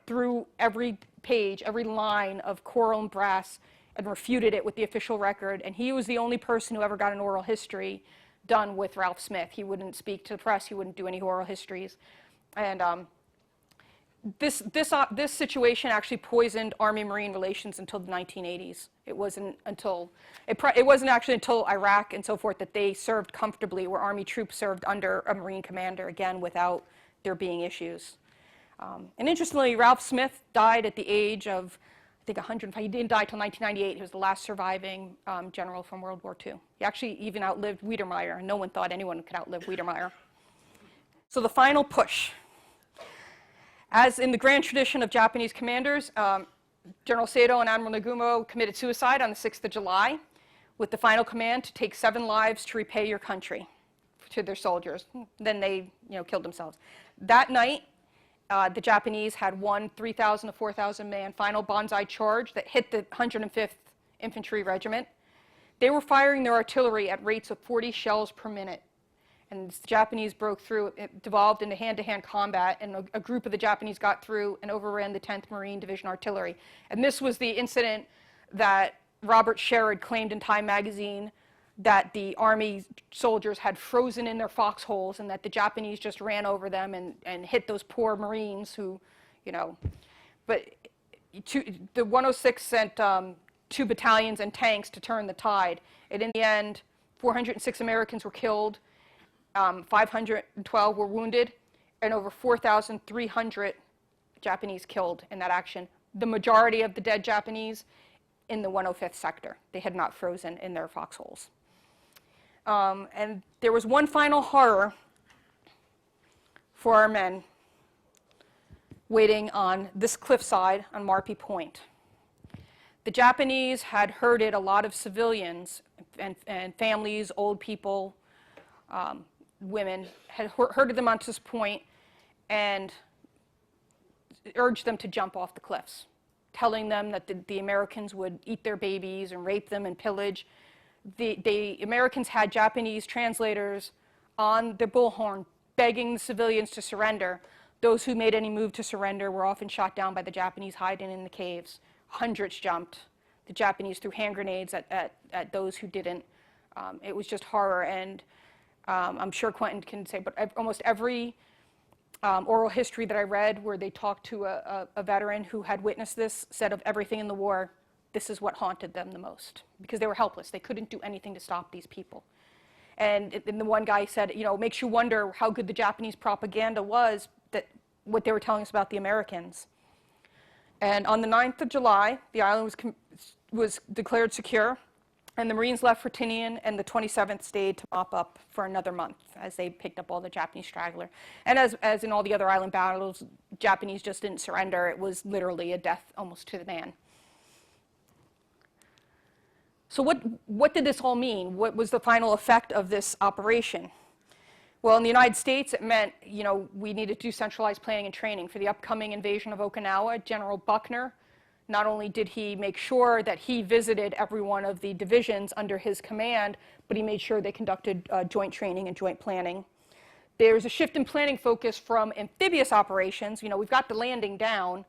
through every page, every line of choral and brass and refuted it with the official record. And he was the only person who ever got an oral history done with Ralph Smith. He wouldn't speak to the press. He wouldn't do any oral histories. And this situation actually poisoned Army-Marine relations until the 1980s. It wasn't actually until Iraq and so forth that they served comfortably, where Army troops served under a Marine commander, again, without there being issues. And interestingly, Ralph Smith died at the age of, I think, 105. He didn't die until 1998. He was the last surviving general from World War II. He actually even outlived Wiedermeyer, and no one thought anyone could outlive Wiedermeyer. So the final push. As in the grand tradition of Japanese commanders, General Sato and Admiral Nagumo committed suicide on the 6th of July with the final command to take 7 lives to repay your country to their soldiers. Then they killed themselves. That night, the Japanese had one 3,000 to 4,000 man final banzai charge that hit the 105th Infantry Regiment. They were firing their artillery at rates of 40 shells per minute. And as the Japanese broke through, it devolved into hand-to-hand combat, and a group of the Japanese got through and overran the 10th Marine Division Artillery. And this was the incident that Robert Sherrod claimed in Time magazine that the Army soldiers had frozen in their foxholes and that the Japanese just ran over them and hit those poor Marines who, But the 106 sent 2 battalions and tanks to turn the tide. And in the end, 406 Americans were killed. 512 were wounded, and over 4,300 Japanese killed in that action. The majority of the dead Japanese in the 105th sector. They had not frozen in their foxholes. And there was one final horror for our men waiting on this cliffside on Marpy Point. The Japanese had herded a lot of civilians and families, old people, women, had herded them onto this point and urged them to jump off the cliffs, telling them that the Americans would eat their babies and rape them and pillage. The Americans had Japanese translators on the bullhorn begging the civilians to surrender. Those who made any move to surrender were often shot down by the Japanese hiding in the caves. Hundreds jumped. The Japanese threw hand grenades at those who didn't. It was just horror, and I'm sure Quentin can say, but almost every oral history that I read where they talked to a veteran who had witnessed this said of everything in the war, this is what haunted them the most, because they were helpless. They couldn't do anything to stop these people. And the one guy said, it makes you wonder how good the Japanese propaganda was, that what they were telling us about the Americans. And on the 9th of July, the island was declared secure, and the Marines left for Tinian, and the 27th stayed to mop up for another month as they picked up all the Japanese straggler. And as in all the other island battles, Japanese just didn't surrender. It was literally a death almost to the man. So what did this all mean? What was the final effect of this operation? Well, in the United States, it meant, we needed to do centralized planning and training. For the upcoming invasion of Okinawa, General Buckner, not only did he make sure that he visited every one of the divisions under his command, but he made sure they conducted joint training and joint planning. There's a shift in planning focus from amphibious operations, we've got the landing down,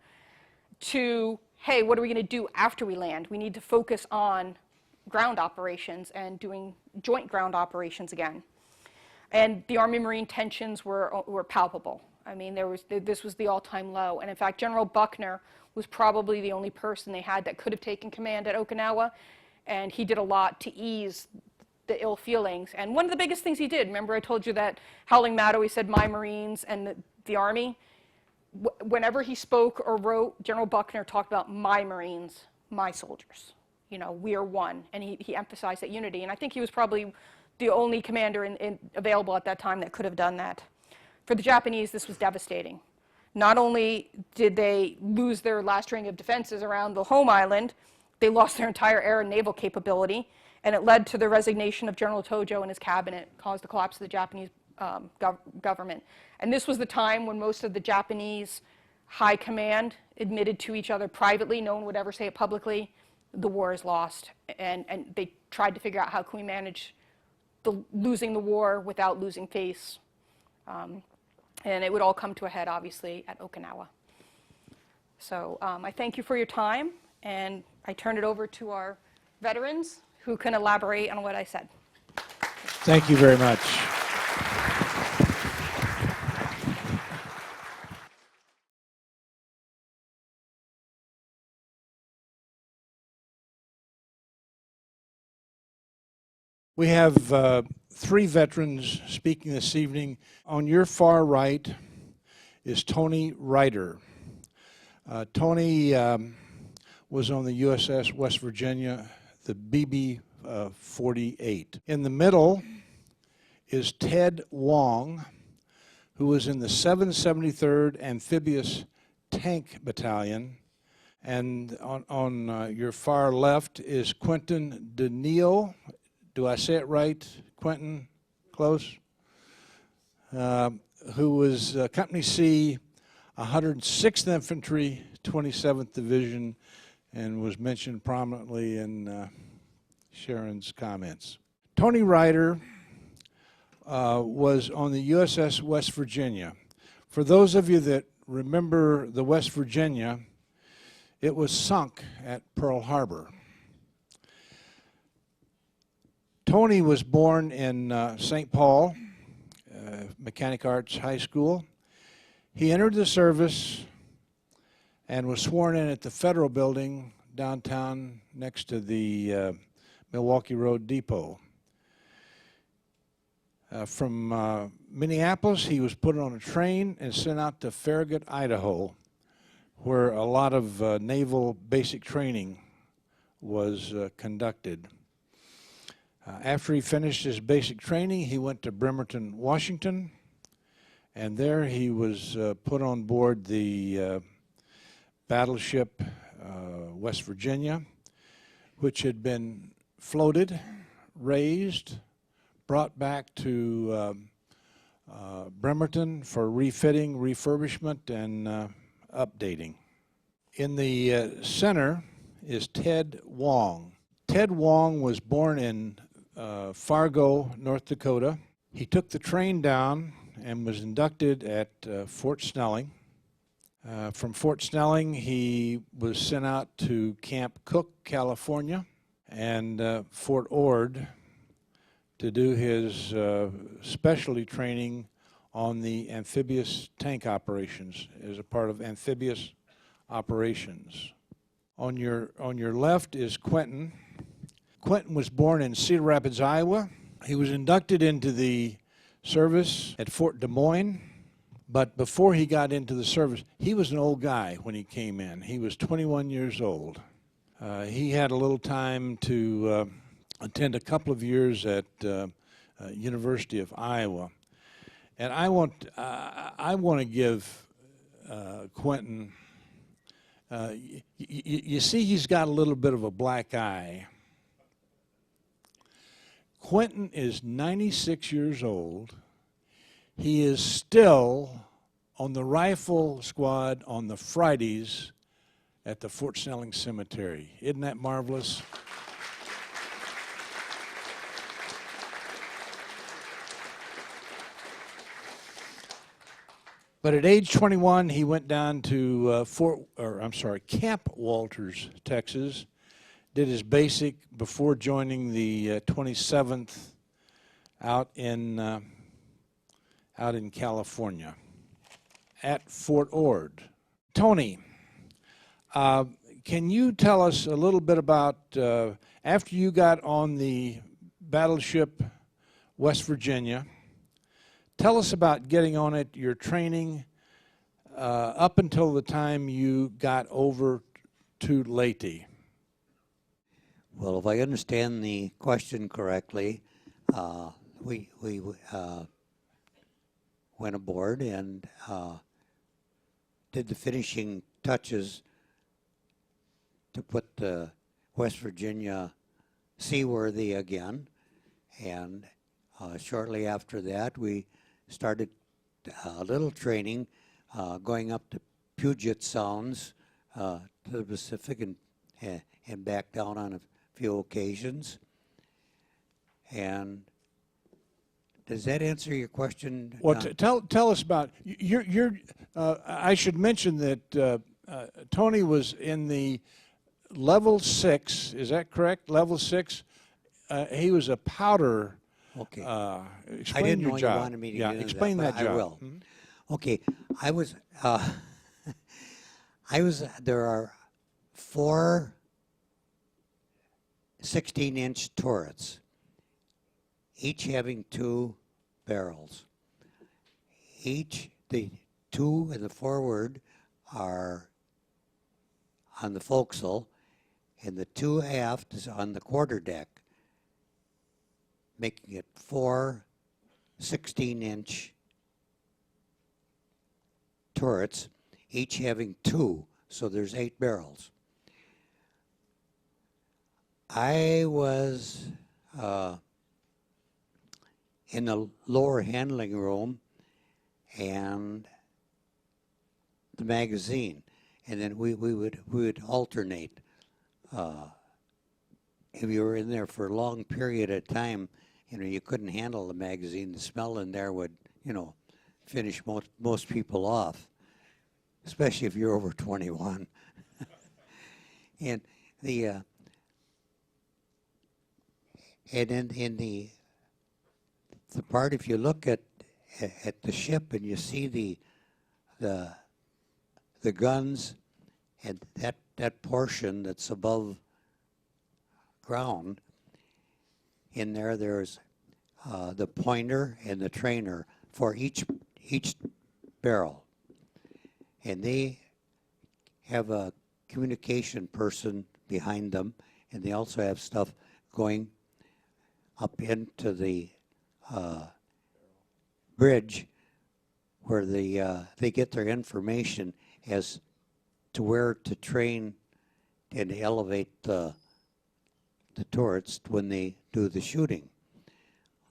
to, hey, what are we going to do after we land? We need to focus on ground operations and doing joint ground operations again. And the Army-Marine tensions were palpable. I mean, this was the all-time low. And in fact, General Buckner was probably the only person they had that could have taken command at Okinawa. And he did a lot to ease the ill feelings. And one of the biggest things he did, remember I told you that Howling Maddo, he said, my Marines and the Army. Whenever he spoke or wrote, General Buckner talked about my Marines, my soldiers. We are one. And he emphasized that unity. And I think he was probably the only commander available at that time that could have done that. For the Japanese, this was devastating. Not only did they lose their last ring of defenses around the home island, they lost their entire air and naval capability, and it led to the resignation of General Tojo and his cabinet, caused the collapse of the Japanese government. And this was the time when most of the Japanese high command admitted to each other privately, no one would ever say it publicly, the war is lost. And they tried to figure out how can we manage losing the war without losing face. And it would all come to a head, obviously, at Okinawa. So I thank you for your time, and I turn it over to our veterans who can elaborate on what I said. Thank you very much. We have 3 veterans speaking this evening. On your far right is Tony Ryder. Tony was on the USS West Virginia, the BB-48. In the middle is Ted Wong, who was in the 773rd Amphibious Tank Battalion. And on your far left is Quentin DeNeo. Do I say it right, Quentin? Close? Who was Company C, 106th Infantry, 27th Division, and was mentioned prominently in Sharon's comments. Tony Ryder was on the USS West Virginia. For those of you that remember the West Virginia, it was sunk at Pearl Harbor. Tony was born in St. Paul, Mechanic Arts High School. He entered the service and was sworn in at the Federal Building downtown next to the Milwaukee Road Depot. From Minneapolis, he was put on a train and sent out to Farragut, Idaho, where a lot of naval basic training was conducted. After he finished his basic training, he went to Bremerton, Washington, and there he was put on board the battleship West Virginia, which had been floated, raised, brought back to Bremerton for refitting, refurbishment, and updating. In the center is Ted Wong. Ted Wong was born in Fargo, North Dakota. He took the train down and was inducted at Fort Snelling. From Fort Snelling, he was sent out to Camp Cook, California, and Fort Ord to do his specialty training on the amphibious tank operations as a part of amphibious operations. On your left is Quentin. Quentin was born in Cedar Rapids, Iowa. He was inducted into the service at Fort Des Moines, but before he got into the service, he was an old guy when he came in. He was 21 years old. He had a little time to attend a couple of years at University of Iowa. And I want to give Quentin, you see he's got a little bit of a black eye. Quentin is 96 years old. He is still on the rifle squad on the Fridays at the Fort Snelling Cemetery. Isn't that marvelous? But at age 21, he went down to Camp Walters, Texas, did his basic before joining the 27th out in California at Fort Ord. Tony, can you tell us a little bit about after you got on the battleship West Virginia? Tell us about getting on it, your training, up until the time you got over to Lacey. Well, if I understand the question correctly, we went aboard and did the finishing touches to put the West Virginia seaworthy again. And shortly after that, we started a little training going up to Puget Sounds to the Pacific and back down on a few occasions. And does that answer your question? Well, tell us about I should mention that Tony was in the level 6. Is that correct? Level 6. He was a powder. Okay. Explain I didn't your know job. you wanted me to get into explain that, that but job. I will. Mm-hmm. Okay, there are 4 16-inch turrets, each having 2 barrels. The 2 in the forward are on the forecastle, and the 2 aft is on the quarterdeck, making it 4 16-inch turrets, each having 2, so there's 8 barrels. I was in the lower handling room and the magazine, and then we would alternate. If you were in there for a long period of time, you couldn't handle the magazine. The smell in there would, finish most people off, especially if you're over 21. And and in the part, if you look at the ship and you see the guns and that portion that's above ground, in there's the pointer and the trainer for each barrel, and they have a communication person behind them, and they also have stuff going up into the bridge where they get their information as to where to train and elevate the turrets when they do the shooting.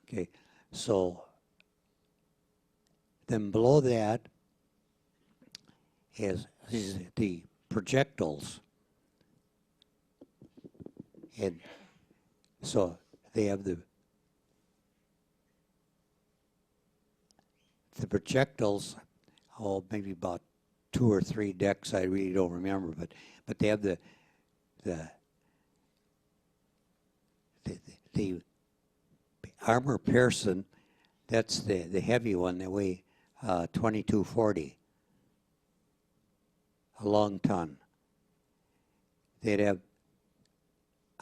Okay, so then below that is the projectiles, and so they have the projectiles. Oh, maybe about 2 or 3 decks. I really don't remember, but they have the armor Pearson. That's the heavy one. They weigh 2240, a long ton. They'd have,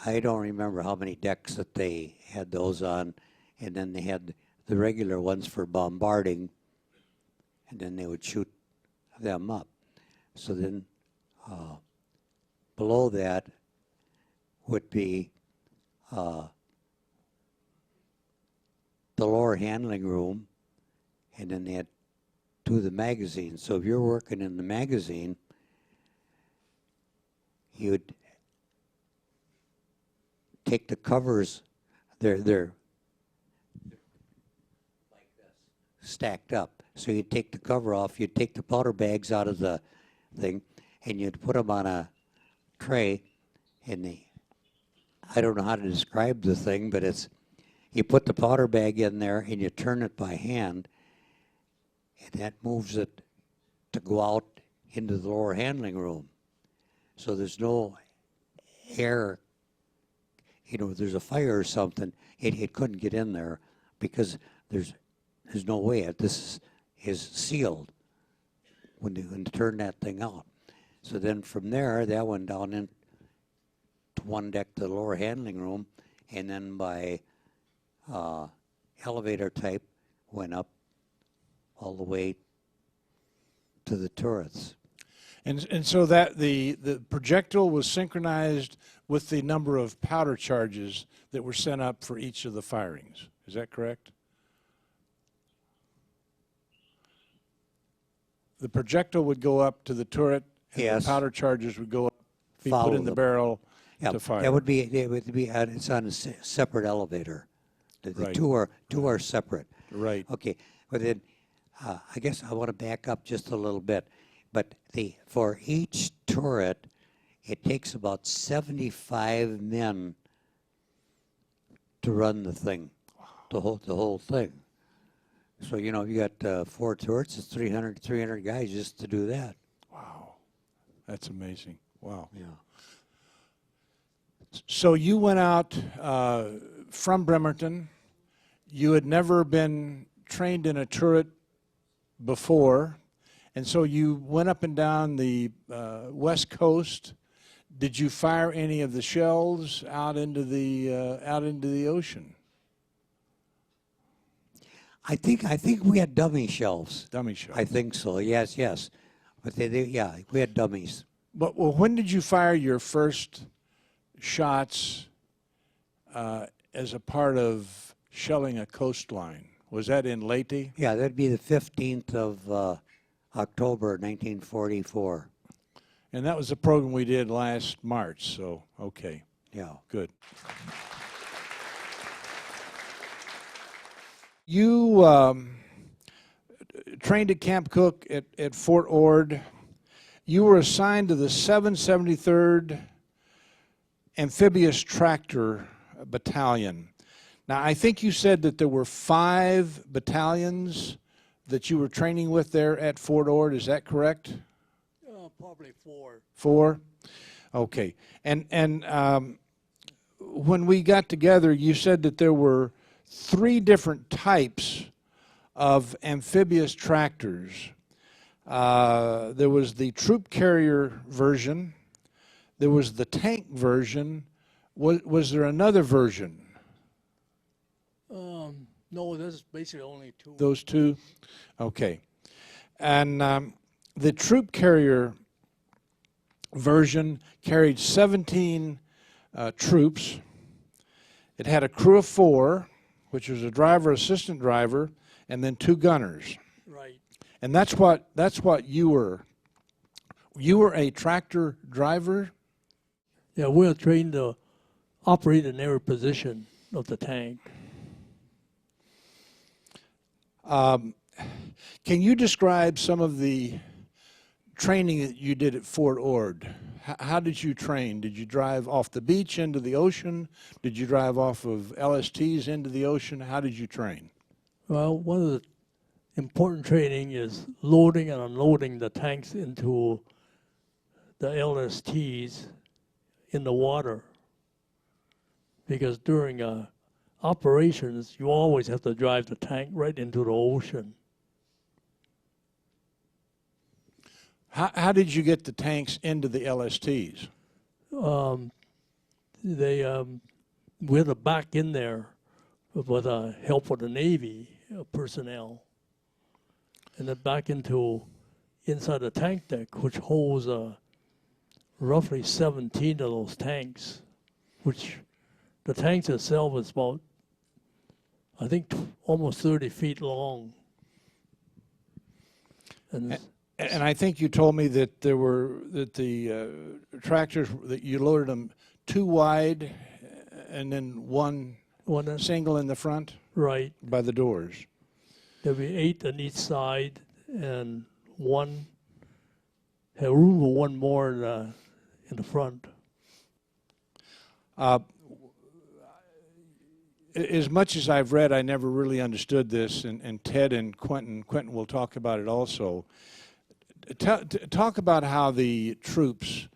I don't remember how many decks that they had those on, and then they had the regular ones for bombarding, and then they would shoot them up. So then below that would be the lower handling room, and then they had 2 of the magazines. So if you're working in the magazine, you'd take the covers, they're like this, stacked up. So you'd take the cover off, you'd take the powder bags out of the thing, and you'd put them on a tray, and I don't know how to describe the thing, but you put the powder bag in there and you turn it by hand, and that moves it to go out into the lower handling room. So there's no air, if there's a fire or something, it couldn't get in there because there's no way. This is sealed when you turn that thing out. So then from there, that went down into one deck to the lower handling room, and then by elevator type went up all the way to the turrets. And so that the projectile was synchronized with the number of powder charges that were sent up for each of the firings. Is that correct? The projectile would go up to the turret, and Yes. the powder charges would go up, be Follow put in the barrel to fire. It would be it's on a separate elevator. The Right. two are separate. Right. Okay, but then I guess I want to back up just a little bit. But for each turret, it takes about 75 men to run the thing, the whole thing. So you got 4 turrets. It's 300 guys just to do that. Wow, that's amazing. Wow. Yeah. So you went out from Bremerton. You had never been trained in a turret before, and so you went up and down the West Coast. Did you fire any of the shells out into the ocean? I think we had dummy shells. Dummy shells. I think so. Yes. But we had dummies. But when did you fire your first shots as a part of shelling a coastline? Was that in Leyte? Yeah, that'd be the 15th of October 1944. And that was the program we did last March, so, okay, Yeah. good. You trained at Camp Cook at Fort Ord. You were assigned to the 773rd Amphibious Tractor Battalion. Now, I think you said that there were 5 battalions that you were training with there at Fort Ord. Is that correct? Probably 4. 4? Okay. And when we got together, you said that there were 3 different types of amphibious tractors. There was the troop carrier version. There was the tank version. Was there another version? No, there's basically only 2. Those 2? Okay. And the troop carrier version carried 17 troops. It had a crew of 4, which was a driver, assistant driver, and then 2 gunners. Right. And that's what you were. You were a tractor driver? Yeah, we're trained to operate in every position of the tank. Can you describe some of the training that you did at Fort Ord? How did you train? Did you drive off the beach into the ocean? Did you drive off of LSTs into the ocean? How did you train? Well, one of the important training is loading and unloading the tanks into the LSTs in the water. Because during operations, you always have to drive the tank right into the ocean. How did you get the tanks into the LSTs? We had to back in there with help of the Navy personnel, and then back inside the tank deck, which holds roughly 17 of those tanks, which the tanks itself is about, I think, almost 30 feet long. And I think you told me that the tractors, that you loaded them 2 wide and then one single in the front? Right. By the doors. There'll be 8 on each side, and have room for 1 more in the front. As much as I've read, I never really understood this, and Ted and Quentin will talk about it also. Talk about how the troops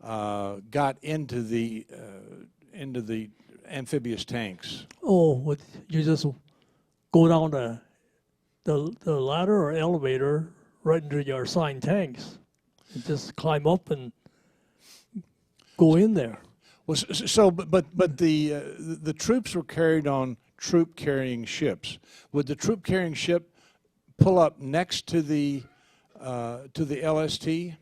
got into the amphibious tanks. Oh, you just go down the ladder or elevator right into your assigned tanks, and just climb up and go in there. Well, but the troops were carried on troop carrying ships. Would the troop carrying ship pull up next to the LST,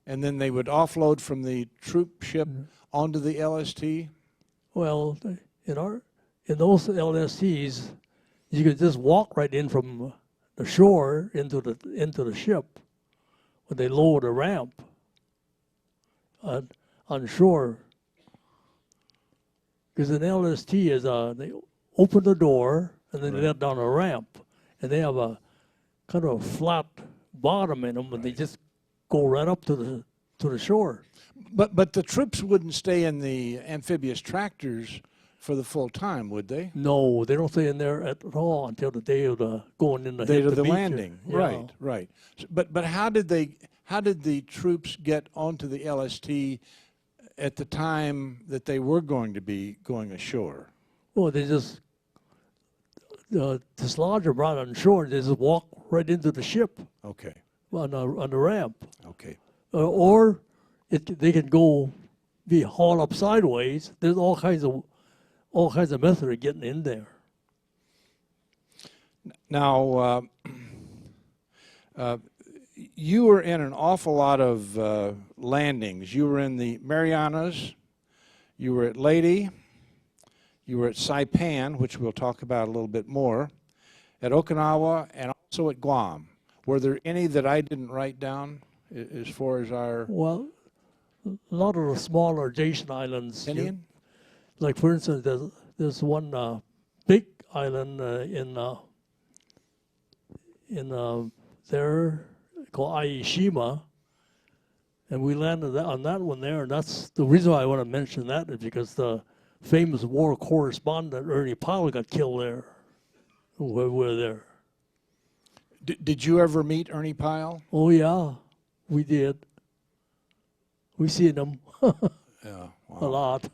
and then they would offload from the troop ship onto the LST? Well, in those LSTs, you could just walk right in from the shore into the ship, when they lower the ramp on shore. Because an LST is they open the door and then they let down a ramp, and they have a kind of a flat bottom in them, and they just go right up to the shore. But the troops wouldn't stay in the amphibious tractors for the full time, would they? No, they don't stay in there at all until the day of the going in the day of the beach. landing. Yeah. Right. But how did the troops get onto the LST at the time that they were going to be going ashore? Well, they just dislodge them right on shore. They just walk right into the ship. Okay. On the ramp. Okay. Or they can be hauled up sideways. There's all kinds of methods of getting in there. Now, you were in an awful lot of landings. You were in the Marianas. You were at Leyte. You were at Saipan, which we'll talk about a little bit more, at Okinawa, and also at Guam. Were there any that I didn't write down as far as our Well, a lot of the smaller adjacent islands, Indian? like for instance, there's one big island in there called Aishima, and we landed on that one there. And that's the reason why I want to mention that is because the famous war correspondent Ernie Powell got killed there. We're there. Did you ever meet Ernie Pyle? Oh yeah, we did. We seen him Yeah. a lot.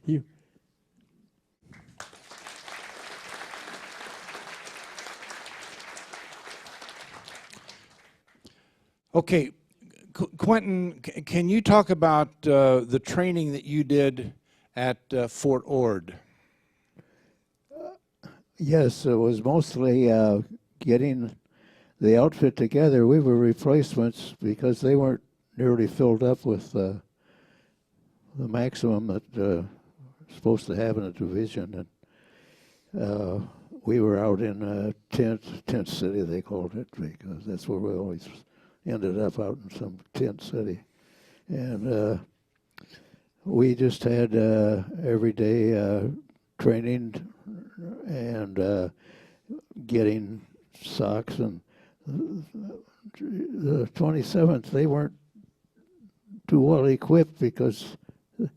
He, Okay, Quentin, can you talk about the training that you did at Fort Ord? Yes, it was mostly getting the outfit together. We were replacements because they weren't nearly filled up with the maximum that supposed to have in a division. And we were out in tent city, they called it, because that's where we always ended up, out in some tent city. And we just had everyday training and getting socks. And the 27th, they weren't too well equipped because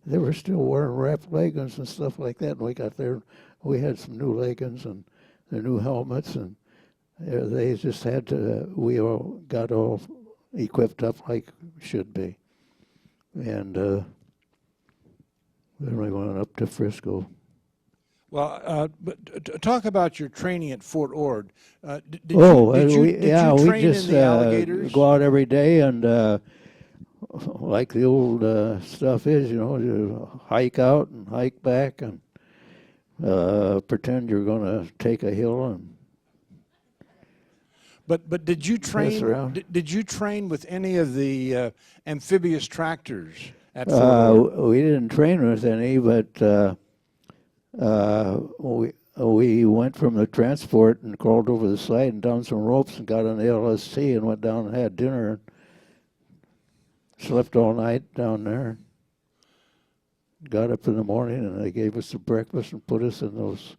they were still wearing wrapped leggings and stuff like that. And we got there, we had some new leggings and their new helmets, and they just had to, we all got all equipped up like should be. And then we went up to Frisco. Well, but talk about your training at Fort Ord. Did you we train just in the alligators? go out every day and like the old stuff is, you hike out and hike back and pretend you're going to take a hill and. But did you train? around. Did you train with any of the amphibious tractors at Fort Ord? We didn't train with any, but we went from the transport and crawled over the side and down some ropes and got on the LST and went down and had dinner and slept all night down there. Got up in the morning and they gave us some breakfast and put us in those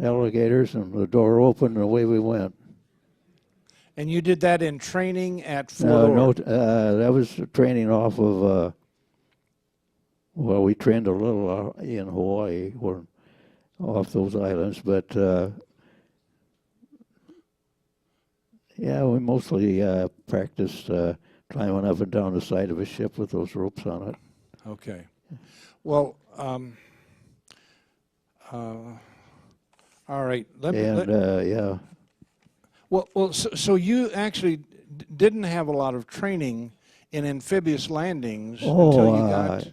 alligators, and the door opened and away we went. And you did that in training at Fort Ord? No, that was training off of, well, we trained a little in Hawaii or off those islands, but yeah, we mostly practiced climbing up and down the side of a ship with those ropes on it. Okay. Well, all right. Yeah. Well, so you actually didn't have a lot of training in amphibious landings until you got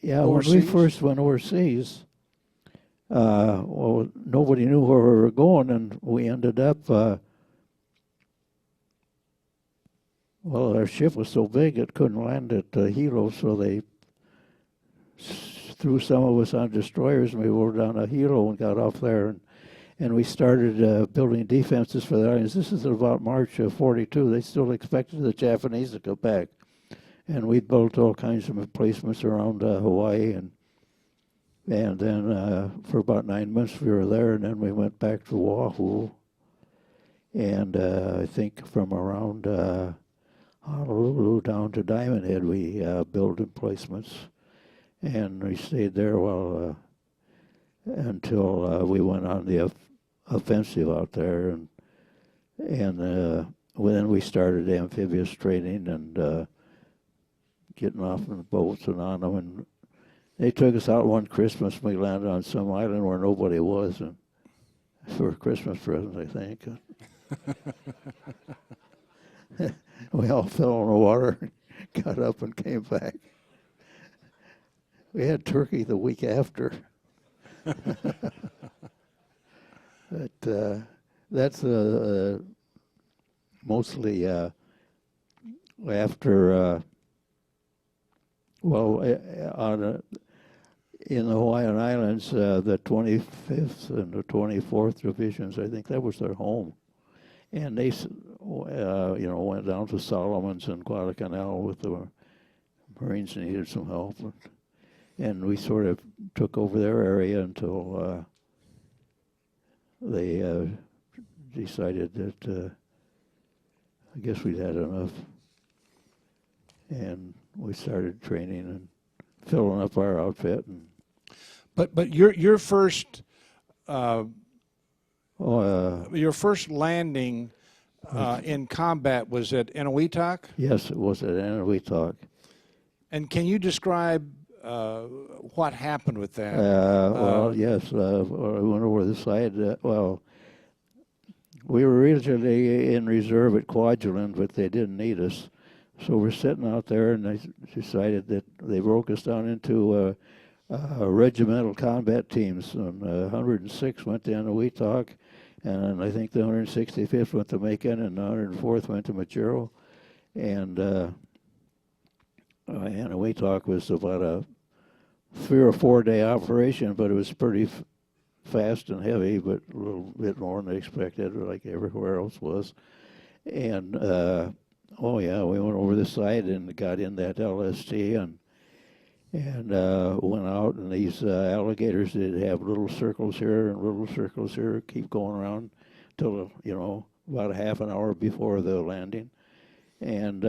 yeah, overseas? when we first went overseas, well, nobody knew where we were going, and we ended up, well, our ship was so big it couldn't land at Hilo, so they threw some of us on destroyers, and we rode down to Hilo and got off there, and we started building defenses for the islands. This is about March of '42. They still expected the Japanese to come back. And we built all kinds of emplacements around Hawaii. And then for about 9 months we were there, and then we went back to Oahu. And I think from around Honolulu down to Diamond Head, we built emplacements. And we stayed there until we went on the offensive out there, and then we started amphibious training and getting off in the boats and on them. And they took us out one Christmas. We landed on some island where nobody was, and for a Christmas present, I think. We all fell in the water, got up, and came back. We had turkey the week after. But that's mostly after, in the Hawaiian Islands, the 25th and the 24th Divisions, I think that was their home. and they, went down to Solomon's and Guadalcanal with the Marines needed some help, and we sort of took over their area until they decided that I guess we'd had enough, and we started training and filling up our outfit. And But your first your first landing in combat was at Eniwetok? yes, it was at Eniwetok. And can you describe what happened with that? Well, yes, we went over the side. We were originally in reserve at Kwajalein, but they didn't need us. So we're sitting out there, and they decided that they broke us down into regimental combat teams. And 106 went to Eniwetok, and I think the 165th went to Macon, and the 104th went to Machero. And Eniwetok was about a 3 or 4 day operation, but it was pretty fast and heavy, but a little bit more than expected, like everywhere else was. And we went over the side and got in that LST and went out, and these alligators did have little circles here and little circles here, keep going around till about a half an hour before the landing. And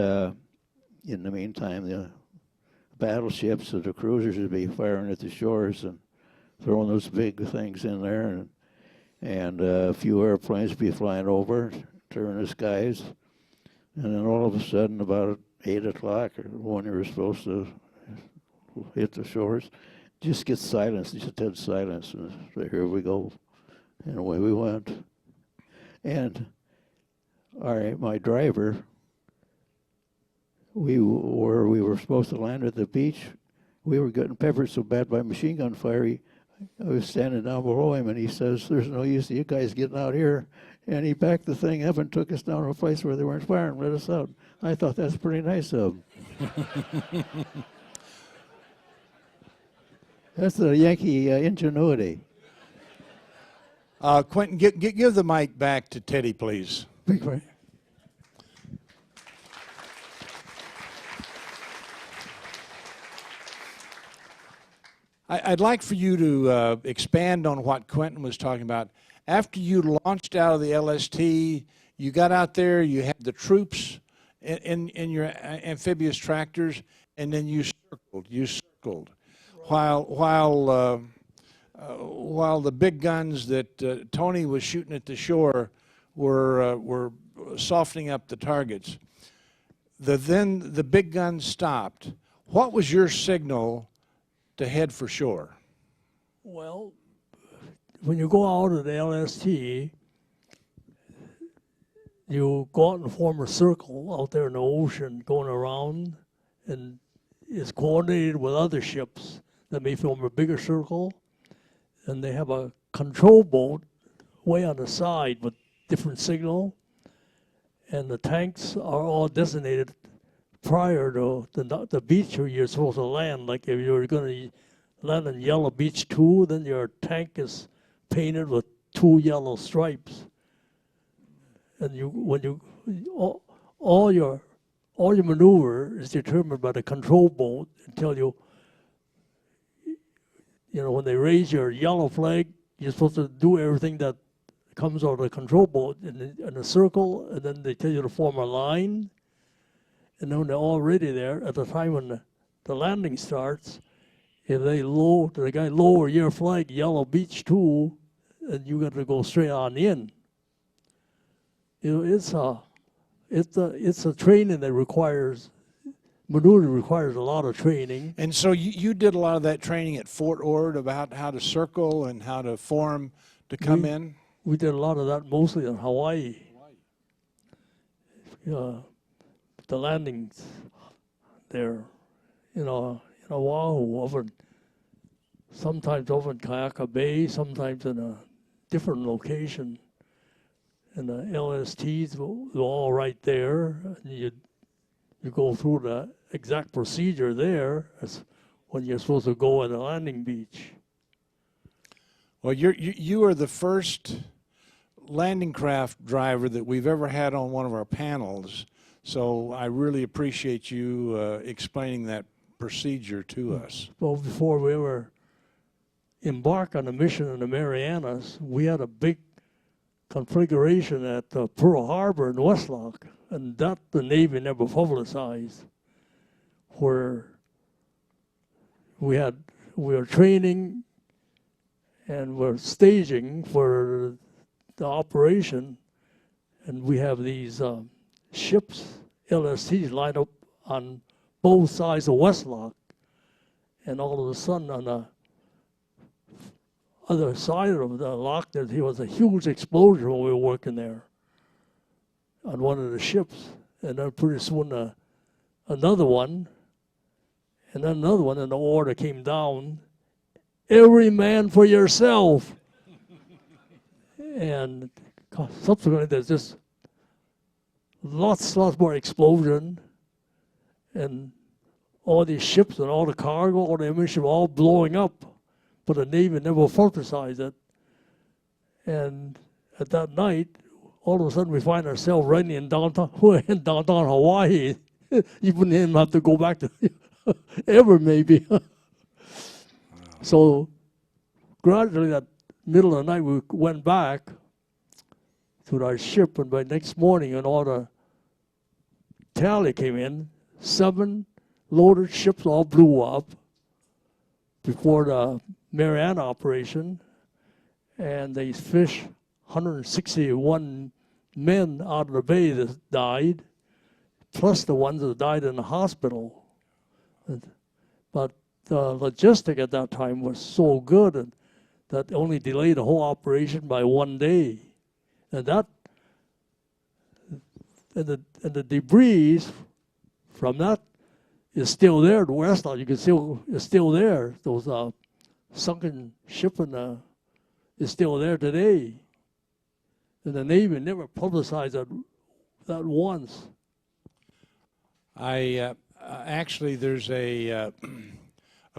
in the meantime, the battleships or the cruisers would be firing at the shores and throwing those big things in there, and a few airplanes be flying over, turning the skies, and then all of a sudden, about 8 o'clock, or when you were supposed to hit the shores, just gets silence, just dead silence, and so here we go, and away we went. And my driver, we were supposed to land at the beach. We were getting peppered so bad by machine gun fire. I was standing down below him, and he says, "There's no use of you guys getting out here." And he backed the thing up and took us down to a place where they weren't firing and let us out. I thought that's pretty nice of him. That's the Yankee ingenuity. Quentin, give the mic back to Teddy, please. Big right. I'd like for you to expand on what Quentin was talking about. After you launched out of the LST, you got out there, you had the troops in your amphibious tractors, and then you circled. While the big guns that Tony was shooting at the shore were softening up the targets. Then the big guns stopped. What was your signal to head for shore? Well, when you go out of the LST, you go out and form a circle out there in the ocean going around, and it's coordinated with other ships that may form a bigger circle, and they have a control boat way on the side with different signal, and the tanks are all designated prior to the beach where you're supposed to land. Like if you're going to land in Yellow Beach 2, then your tank is painted with 2 yellow stripes. And all your maneuver is determined by the control boat until when they raise your yellow flag, you're supposed to do everything that comes out of the control boat in a circle, and then they tell you to form a line. And then they're already there at the time when the landing starts. If the guy lower your flag, Yellow Beach 2, and you got to go straight on in. It's a training that requires a lot of training. And so you did a lot of that training at Fort Ord about how to circle and how to form to come in? We did a lot of that mostly in Hawaii. The landings there, in Oahu, sometimes over in Kayaka Bay, sometimes in a different location. And the LSTs were all right there. And you go through the exact procedure there as when you're supposed to go at a landing beach. Well, you are the first landing craft driver that we've ever had on one of our panels. So I really appreciate you explaining that procedure to us. Well, before we ever embark on a mission in the Marianas, we had a big configuration at Pearl Harbor in Westlock, and that the Navy never publicized, where we were training and we're staging for the operation, and we have these ships, LSTs, lined up on both sides of Westlock, and all of a sudden on the other side of the lock there was a huge explosion when we were working there on one of the ships, and then pretty soon another one, and then another one, and the order came down, every man for yourself. And subsequently there's just lots more explosion, and all these ships and all the cargo, all the ammunition were all blowing up, but the Navy never publicized it. And at that night, all of a sudden we find ourselves running in downtown Hawaii. You wouldn't even have to go back to ever maybe. So gradually that middle of the night we went back to our ship, and by next morning when all the tally came in, 7 loaded ships all blew up before the Mariana operation, and they fished 161 men out of the bay that died, plus the ones that died in the hospital. But the logistic at that time was so good that only delayed the whole operation by 1 day. And that, and the debris from that is still there. The west, you can still, it's still there. Those sunken ship is still there today. And the Navy never publicized that once. Actually, there's a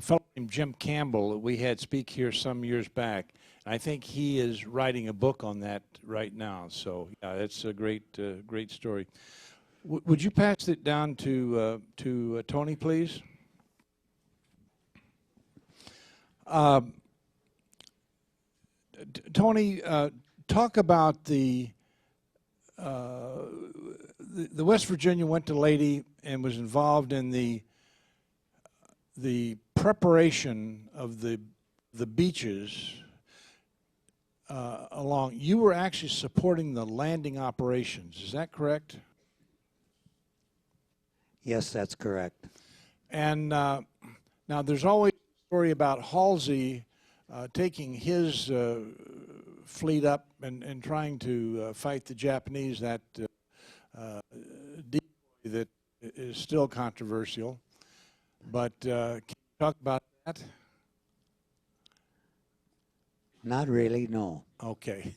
fellow named Jim Campbell that we had speak here some years back. I think he is writing a book on that right now. So yeah, it's a great story. Would you pass it down to Tony, please? Tony, talk about the West Virginia went to Lady and was involved in the preparation of the beaches along. You were actually supporting the landing operations. Is that correct? Yes, that's correct. And now there's always a story about Halsey taking his fleet up and trying to fight the Japanese, that decoy that is still controversial. But can you talk about that? Not really, no. Okay.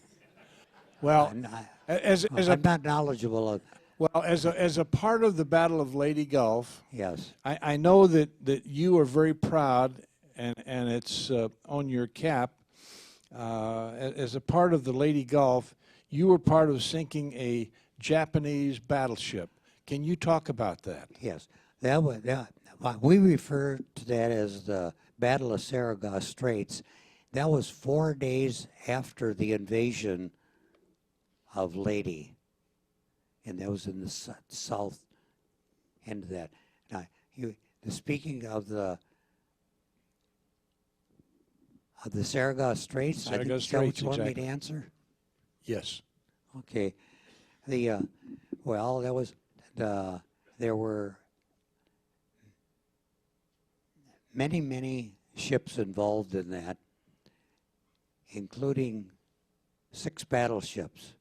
Well, I'm not, as I'm not knowledgeable of. well, as a part of the Battle of Lady Gulf, Yes. I know that you are very proud, and it's on your cap. As a part of the Lady Gulf, you were part of sinking a Japanese battleship. Can you talk about that? Yes. We refer to that as the Battle of Saragossa Straits. That was 4 days after the invasion of Lady, and that was in the south end of that. Now, speaking of the Saragossa Straits, I think Saragossa is that what Straits, you want me exactly. to answer? Yes. Okay. Well, that was there were many ships involved in that, including 6 battleships.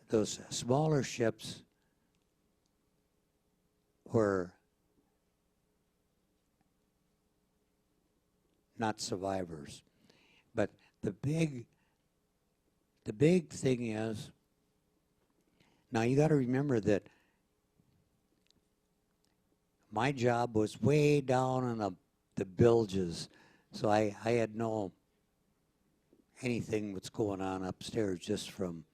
Those smaller ships were not survivors. But the big thing is, now you got to remember that my job was way down in the bilges, So I had no anything what's going on upstairs just from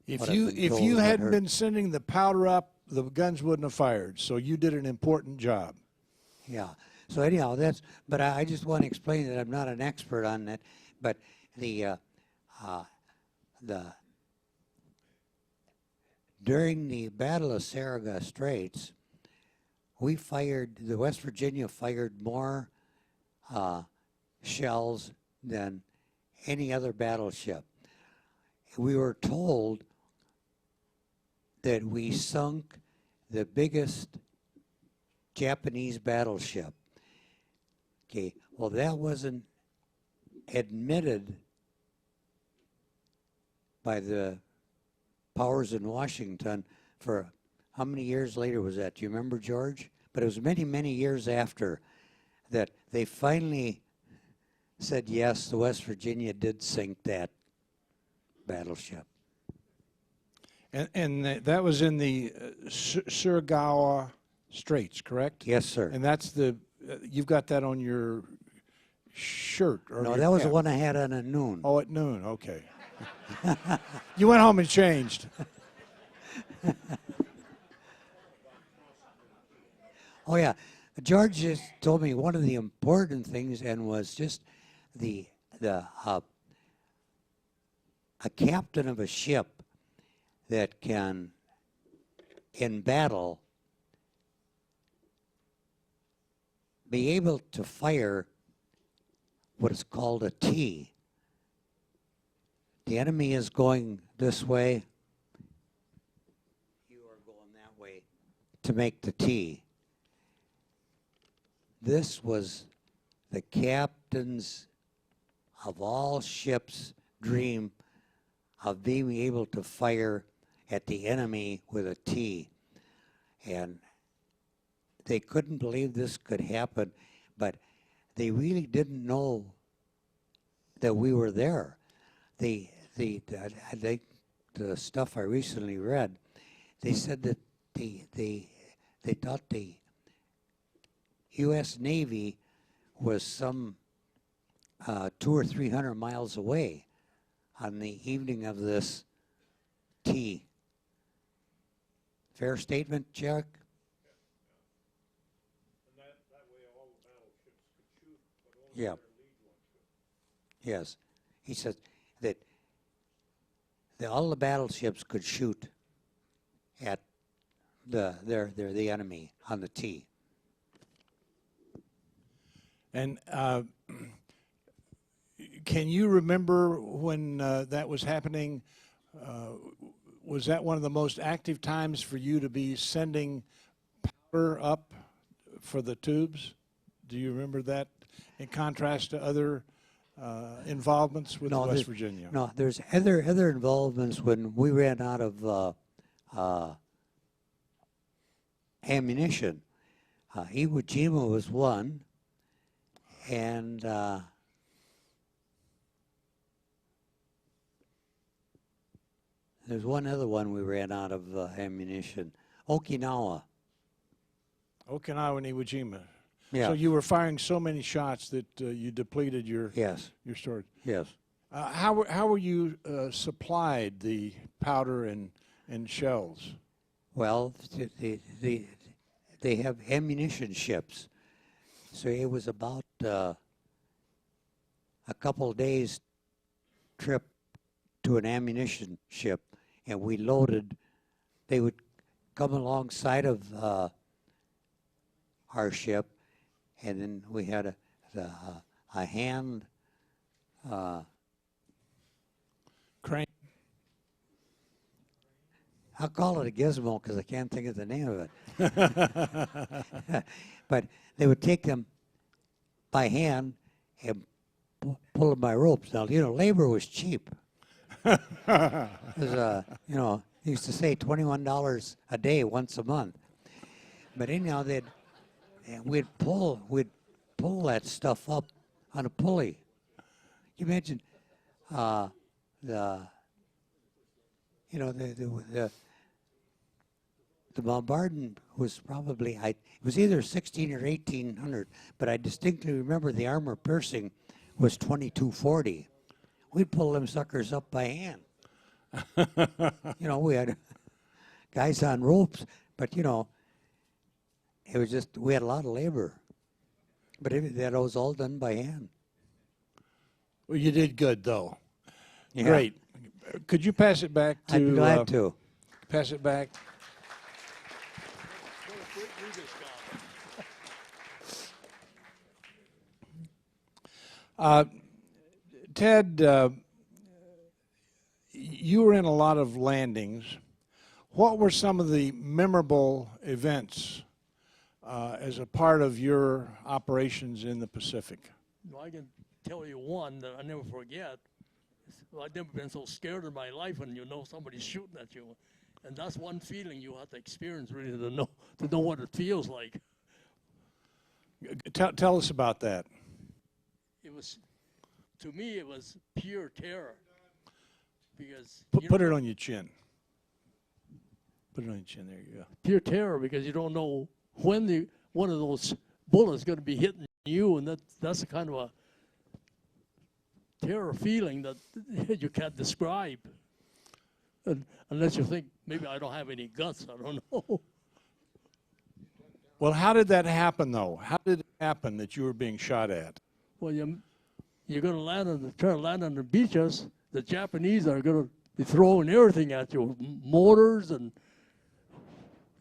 If what I've you been if told you what hadn't hurt. been sending the powder up, the guns wouldn't have fired. So you did an important job. Yeah. So anyhow, but I just want to explain that I'm not an expert on that. But the during the Battle of Saraga Straits, the West Virginia fired more shells than any other battleship. We were told that we sunk the biggest Japanese battleship. Okay, well, that wasn't admitted by the powers in Washington for how many years later was that? Do you remember, George? But it was many, many years after that they finally said, yes, the West Virginia did sink that battleship. And that was in the Suragawa Straits, correct? Yes, sir. And that's you've got that on your shirt. Or No, your that was the cap. one I had on at noon. Oh, at noon, okay. You went home and changed. Oh, yeah. George just told me one of the important things and was just a captain of a ship that can, in battle, be able to fire what is called a T. The enemy is going this way. You are going that way to make the T. This was the captain's of all ships' dream of being able to fire at the enemy with a T. And they couldn't believe this could happen, but they really didn't know that we were there. The stuff I recently read, they said that they thought the U.S. Navy was some 200 or 300 miles away on the evening of this tea. Fair statement, Jack? Yeah. Yes. He said that all the battleships could shoot at the enemy on the T. And can you remember when that was happening? Was that one of the most active times for you to be sending powder up for the tubes? Do you remember that in contrast to other involvements with West Virginia? No, there's other involvements when we ran out of ammunition. Iwo Jima was one, and there's one other one we ran out of ammunition. Okinawa. Okinawa and Iwo Jima. Yeah. So you were firing so many shots that you depleted your storage. Yes. How were you supplied the powder and shells? Well, they have ammunition ships, so it was about a couple days trip to an ammunition ship, and we loaded. They would come alongside of our ship, and then we had a hand Crane. I'll call it a gizmo because I can't think of the name of it. But they would take them by hand and pull them by ropes. Now, labor was cheap. It was, they used to say $21 a day once a month. But anyhow, we'd pull that stuff up on a pulley. Can you imagine the the bombardment was probably, it was either 16 or 1800, but I distinctly remember the armor piercing was 2240. We'd pull them suckers up by hand. You know, we had guys on ropes, but you know, it was just, we had a lot of labor. But that was all done by hand. Well, you did good, though. Yeah. Great. Could you pass it back to... I'd be glad to. Pass it back. Ted, you were in a lot of landings. What were some of the memorable events as a part of your operations in the Pacific? Well, I can tell you one that I never forget. Well, I've never been so scared in my life when you know somebody's shooting at you. And that's one feeling you have to experience really to know what it feels like. Tell us about that. It was, to me, it was pure terror. Because Put it on your chin. Put it on your chin. There you go. pure terror because you don't know when one of those bullets is going to be hitting you, and that's the kind of a terror feeling that you can't describe. And unless you think maybe I don't have any guts, I don't know. Well, how did that happen, though? How did it happen that you were being shot at? Well, you're going to try to land on the beaches. The Japanese are going to be throwing everything at you, mortars, and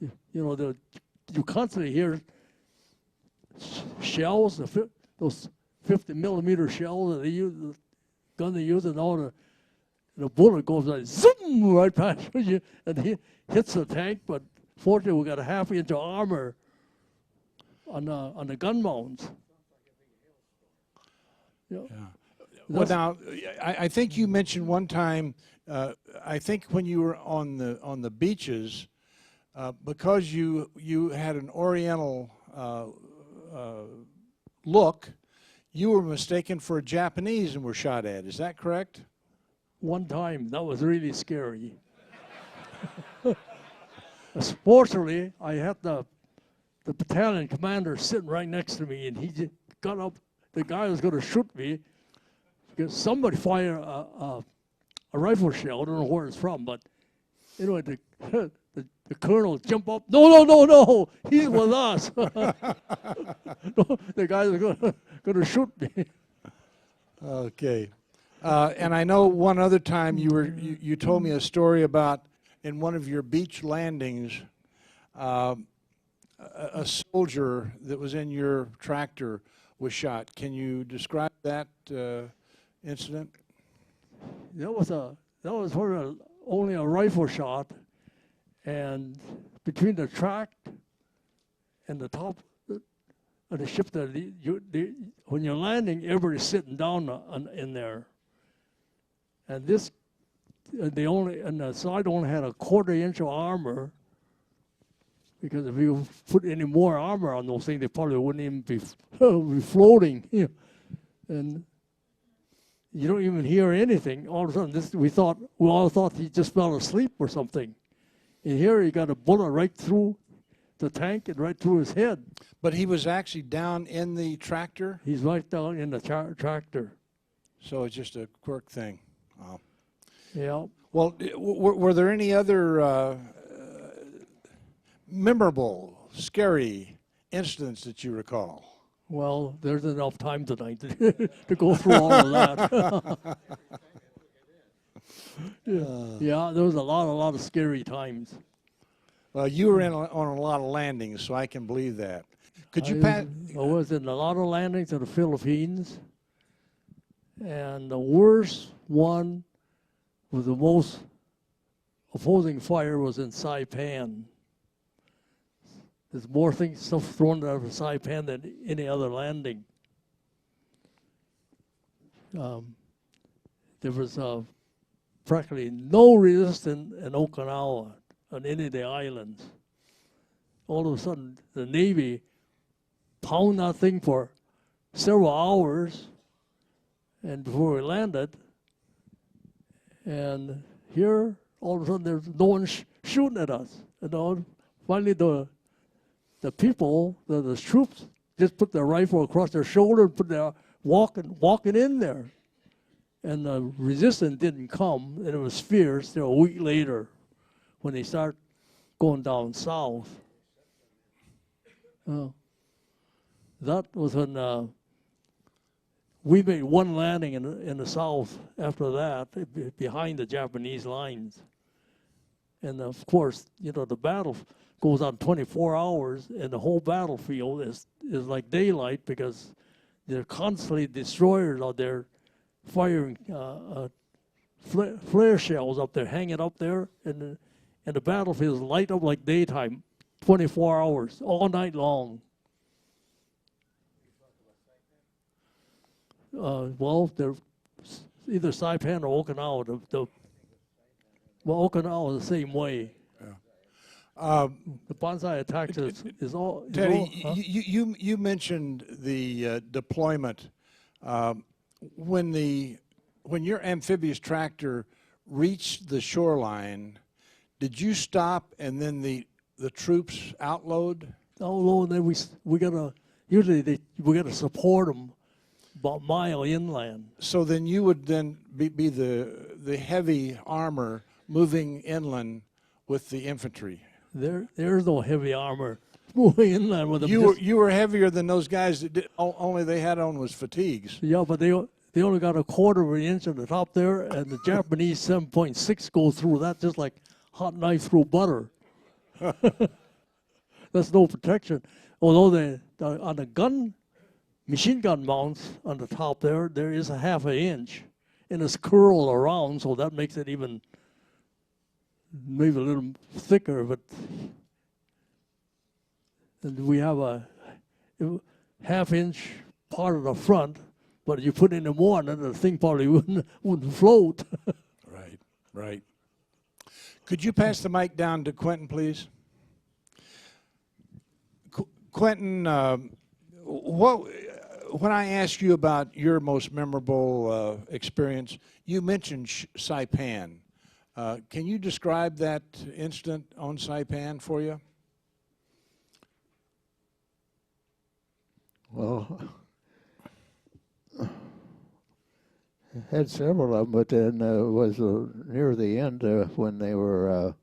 you know, you constantly hear shells, those 50 millimeter shells that they use, the gun they use, and all the bullet goes like zoom right past you and hits the tank. But fortunately, we got a half-inch of armor on the gun mounts. Yeah. Well, now, I think you mentioned one time, I think when you were on the beaches, because you had an Oriental look, you were mistaken for a Japanese and were shot at. Is that correct? One time, that was really scary. Fortunately, I had the battalion commander sitting right next to me, and he just got up. The guy was going to shoot me because somebody fired a rifle shell. I don't know where it's from, but anyway, the colonel jumped up. No, he's with us. The guy was going to shoot me. Okay. And I know one other time you told me a story about in one of your beach landings, a soldier that was in your tractor was shot. Can you describe that incident? That was only a rifle shot, and between the track and the top of the ship, when you're landing, everybody's sitting down in there. And the side only had a 1/4 inch of armor, because if you put any more armor on those things, they probably wouldn't even be floating. You know. And you don't even hear anything. All of a sudden, we all thought he just fell asleep or something. And here he got a bullet right through the tank and right through his head. But he was actually down in the tractor? He's right down in the tractor. So it's just a quirk thing. Wow. Yeah. Well, were there any other memorable, scary incidents that you recall? Well, there's enough time tonight to go through all of that. Yeah, there was a lot of scary times. Well, you were on a lot of landings, so I can believe that. Could you I was in a lot of landings in the Philippines, and the worst one with the most opposing fire was in Saipan. There's more stuff thrown out of Saipan than any other landing. There was practically no resistance in Okinawa on any of the islands. All of a sudden, the Navy pounded that thing for several hours, and before we landed, and here, all of a sudden, there's no one shooting at us. And all finally the people, the troops, just put their rifle across their shoulder and put their walking in there. And the resistance didn't come, and it was fierce till a week later when they start going down south. That was when we made one landing in the south after that, behind the Japanese lines. And of course, you know, the battle goes on 24 hours, and the whole battlefield is like daylight because there are constantly destroyers out there firing flare shells up there, hanging up there, and the battlefield is light up like daytime, 24 hours, all night long. Well, they're either Saipan or Okinawa. Well, Okinawa is the same way. The Banzai attacks is all. Teddy, huh? you mentioned the deployment. When your amphibious tractor reached the shoreline, did you stop and then the troops outload? Oh, and then we gotta we gotta support them about a mile inland. So then you would then be the heavy armor moving inland with the infantry. There's no heavy armor moving inland with them. You were heavier than those guys that only they had on was fatigues. Yeah, but they only got a quarter of an inch on the top there, and the Japanese 7.6 go through that just like hot knife through butter. That's no protection. Although on the machine gun mounts on the top there is a half an inch, and it's curled around, so that makes it even maybe a little thicker. But and we have a half-inch part of the front, but if you put in more, then the thing probably wouldn't float. Right. Could you pass the mic down to Quentin, please? Quentin, when I asked you about your most memorable experience, you mentioned Saipan. Can you describe that incident on Saipan for you? Well, had several of them, but then it was near the end when they were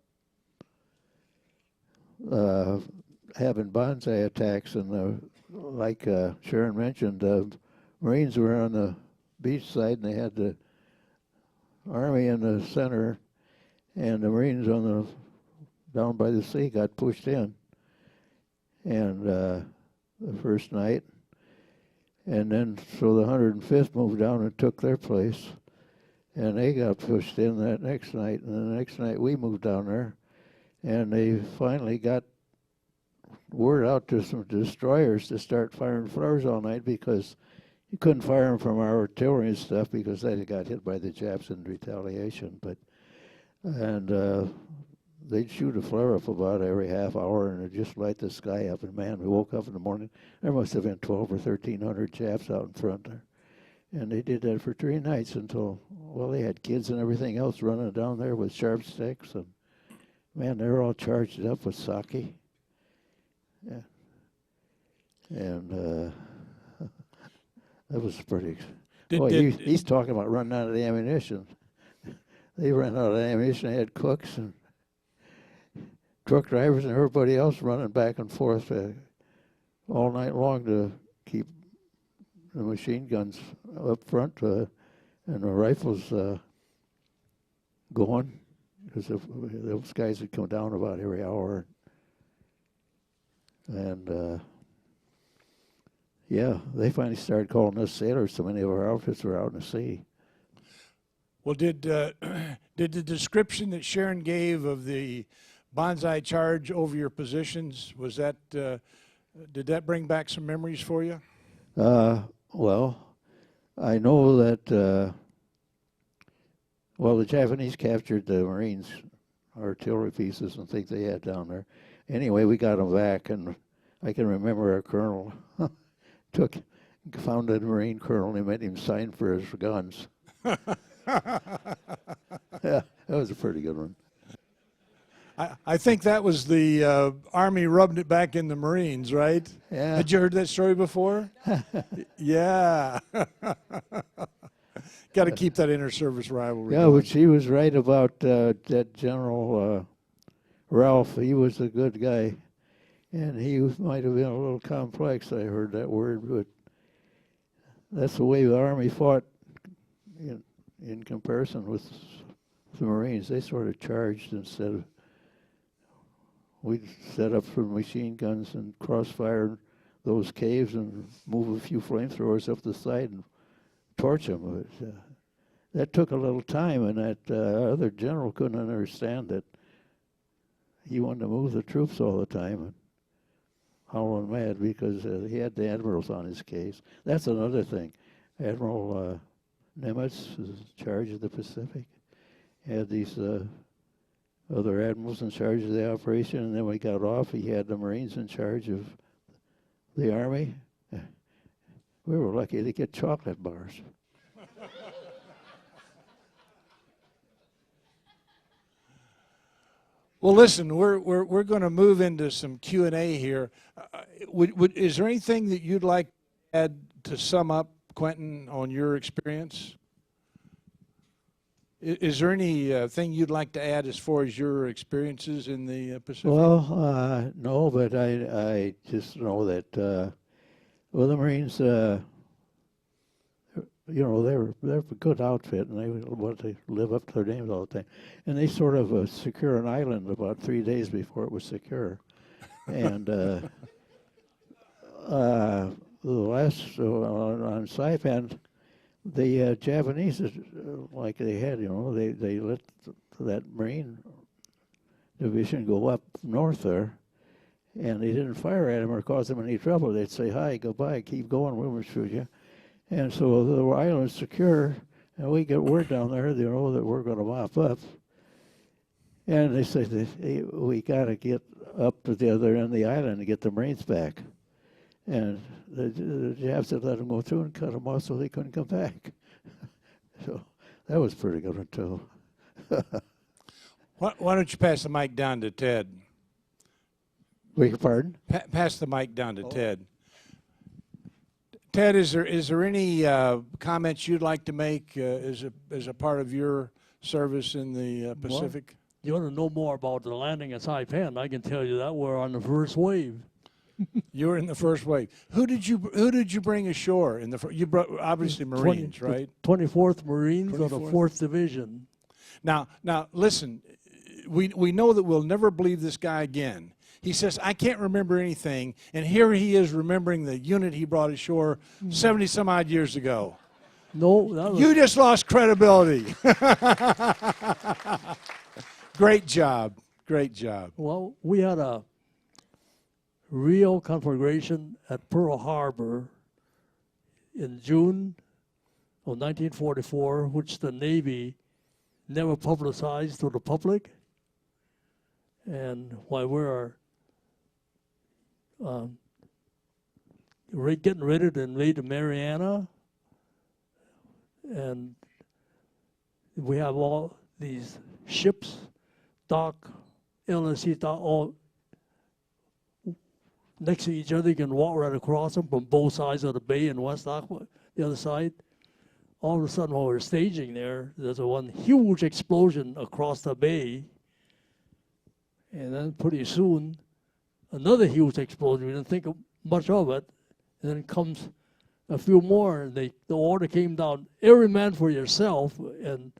having bonsai attacks, and like Sharon mentioned, the Marines were on the beach side, and they had the Army in the center, and the Marines down by the sea got pushed in, and the first night. And then, so the 105th moved down and took their place, and they got pushed in that next night. And the next night we moved down there, and they finally got word out to some destroyers to start firing flares all night because you couldn't fire them from our artillery and stuff because they got hit by the Japs in retaliation. And they'd shoot a flare up about every half hour, and it'd just light the sky up. And man, we woke up in the morning, there must have been 12 or 1,300 Japs out in front there. And they did that for 3 nights until, well, they had kids and everything else running down there with sharp sticks. And man, they were all charged up with sake. Yeah. And that was pretty. He's talking about running out of the ammunition. They ran out of ammunition. They had cooks and truck drivers and everybody else running back and forth all night long to keep the machine guns up front and the rifles going, because those guys would come down about every hour. And yeah, they finally started calling us sailors, so many of our outfits were out in the sea. Well, did the description that Sharon gave of the bonsai charge over your positions, was that, did that bring back some memories for you? Well, I know that, well, the Japanese captured the Marines' artillery pieces and things they had down there. Anyway, we got them back, and I can remember our colonel found a Marine colonel, and he made him sign for his guns. Yeah, that was a pretty good one. I think that was the Army rubbing it back in the Marines, right? Yeah. Had you heard that story before? Yeah. Got to keep that inter-service rivalry. Yeah, going. but she was right about that General Ralph. He was a good guy, and he might have been a little complex. I heard that word, but that's the way the Army fought in comparison with the Marines. They sort of charged instead of. We'd set up for machine guns and crossfire those caves and move a few flamethrowers up the side and torch them. But, that took a little time, and that other general couldn't understand that he wanted to move the troops all the time and howling mad because he had the admirals on his case. That's another thing. Admiral Nimitz was in charge of the Pacific. Had these other admirals in charge of the operation, and then when he got off, he had the Marines in charge of the Army. We were lucky to get chocolate bars. Well, listen, we're going to move into some Q&A here. Is there anything that you'd like to add to sum up, Quentin, on your experience? Is there any thing you'd like to add as far as your experiences in the Pacific? Well, no, but I just know that the Marines, they're a good outfit, and they want to live up to their names all the time. And they sort of secure an island about 3 days before it was secure, and the last on Saipan. The Japanese, like they had, they let that Marine division go up north there, and they didn't fire at them or cause them any trouble. They'd say, hi, goodbye, keep going, we won't shoot you. And so the island's secure, and we get word down there, that we're going to mop up. And they say, hey, we got to get up to the other end of the island and get the Marines back. And the Japs had let them go through and cut them off so they couldn't come back. So that was pretty good too. Why don't you pass the mic down to Ted? Beg your pardon? Pass the mic down to Ted. Ted, is there any comments you'd like to make as a part of your service in the Pacific? You want to know more about the landing at Saipan? I can tell you that we're on the first wave. You were in the first wave. Who did you bring ashore in the? You brought obviously Marines, right? 24th Marines of the 24th? 4th Division. Now listen, we know that we'll never believe this guy again. He says, I can't remember anything, and here he is remembering the unit he brought ashore 70 some odd years ago. No, that was, You just lost credibility. Great job. Great job. well, we had a real conflagration at Pearl Harbor in June of 1944, which the Navy never publicized to the public. And while we're getting ready to invade the Mariana, and we have all these ships dock, LNC dock, all next to each other. You can walk right across them from both sides of the bay and West Dock, the other side. All of a sudden, while we're staging there, there's one huge explosion across the bay. And then pretty soon, another huge explosion. We didn't think much of it. And then comes a few more, and the order came down, every man for yourself. And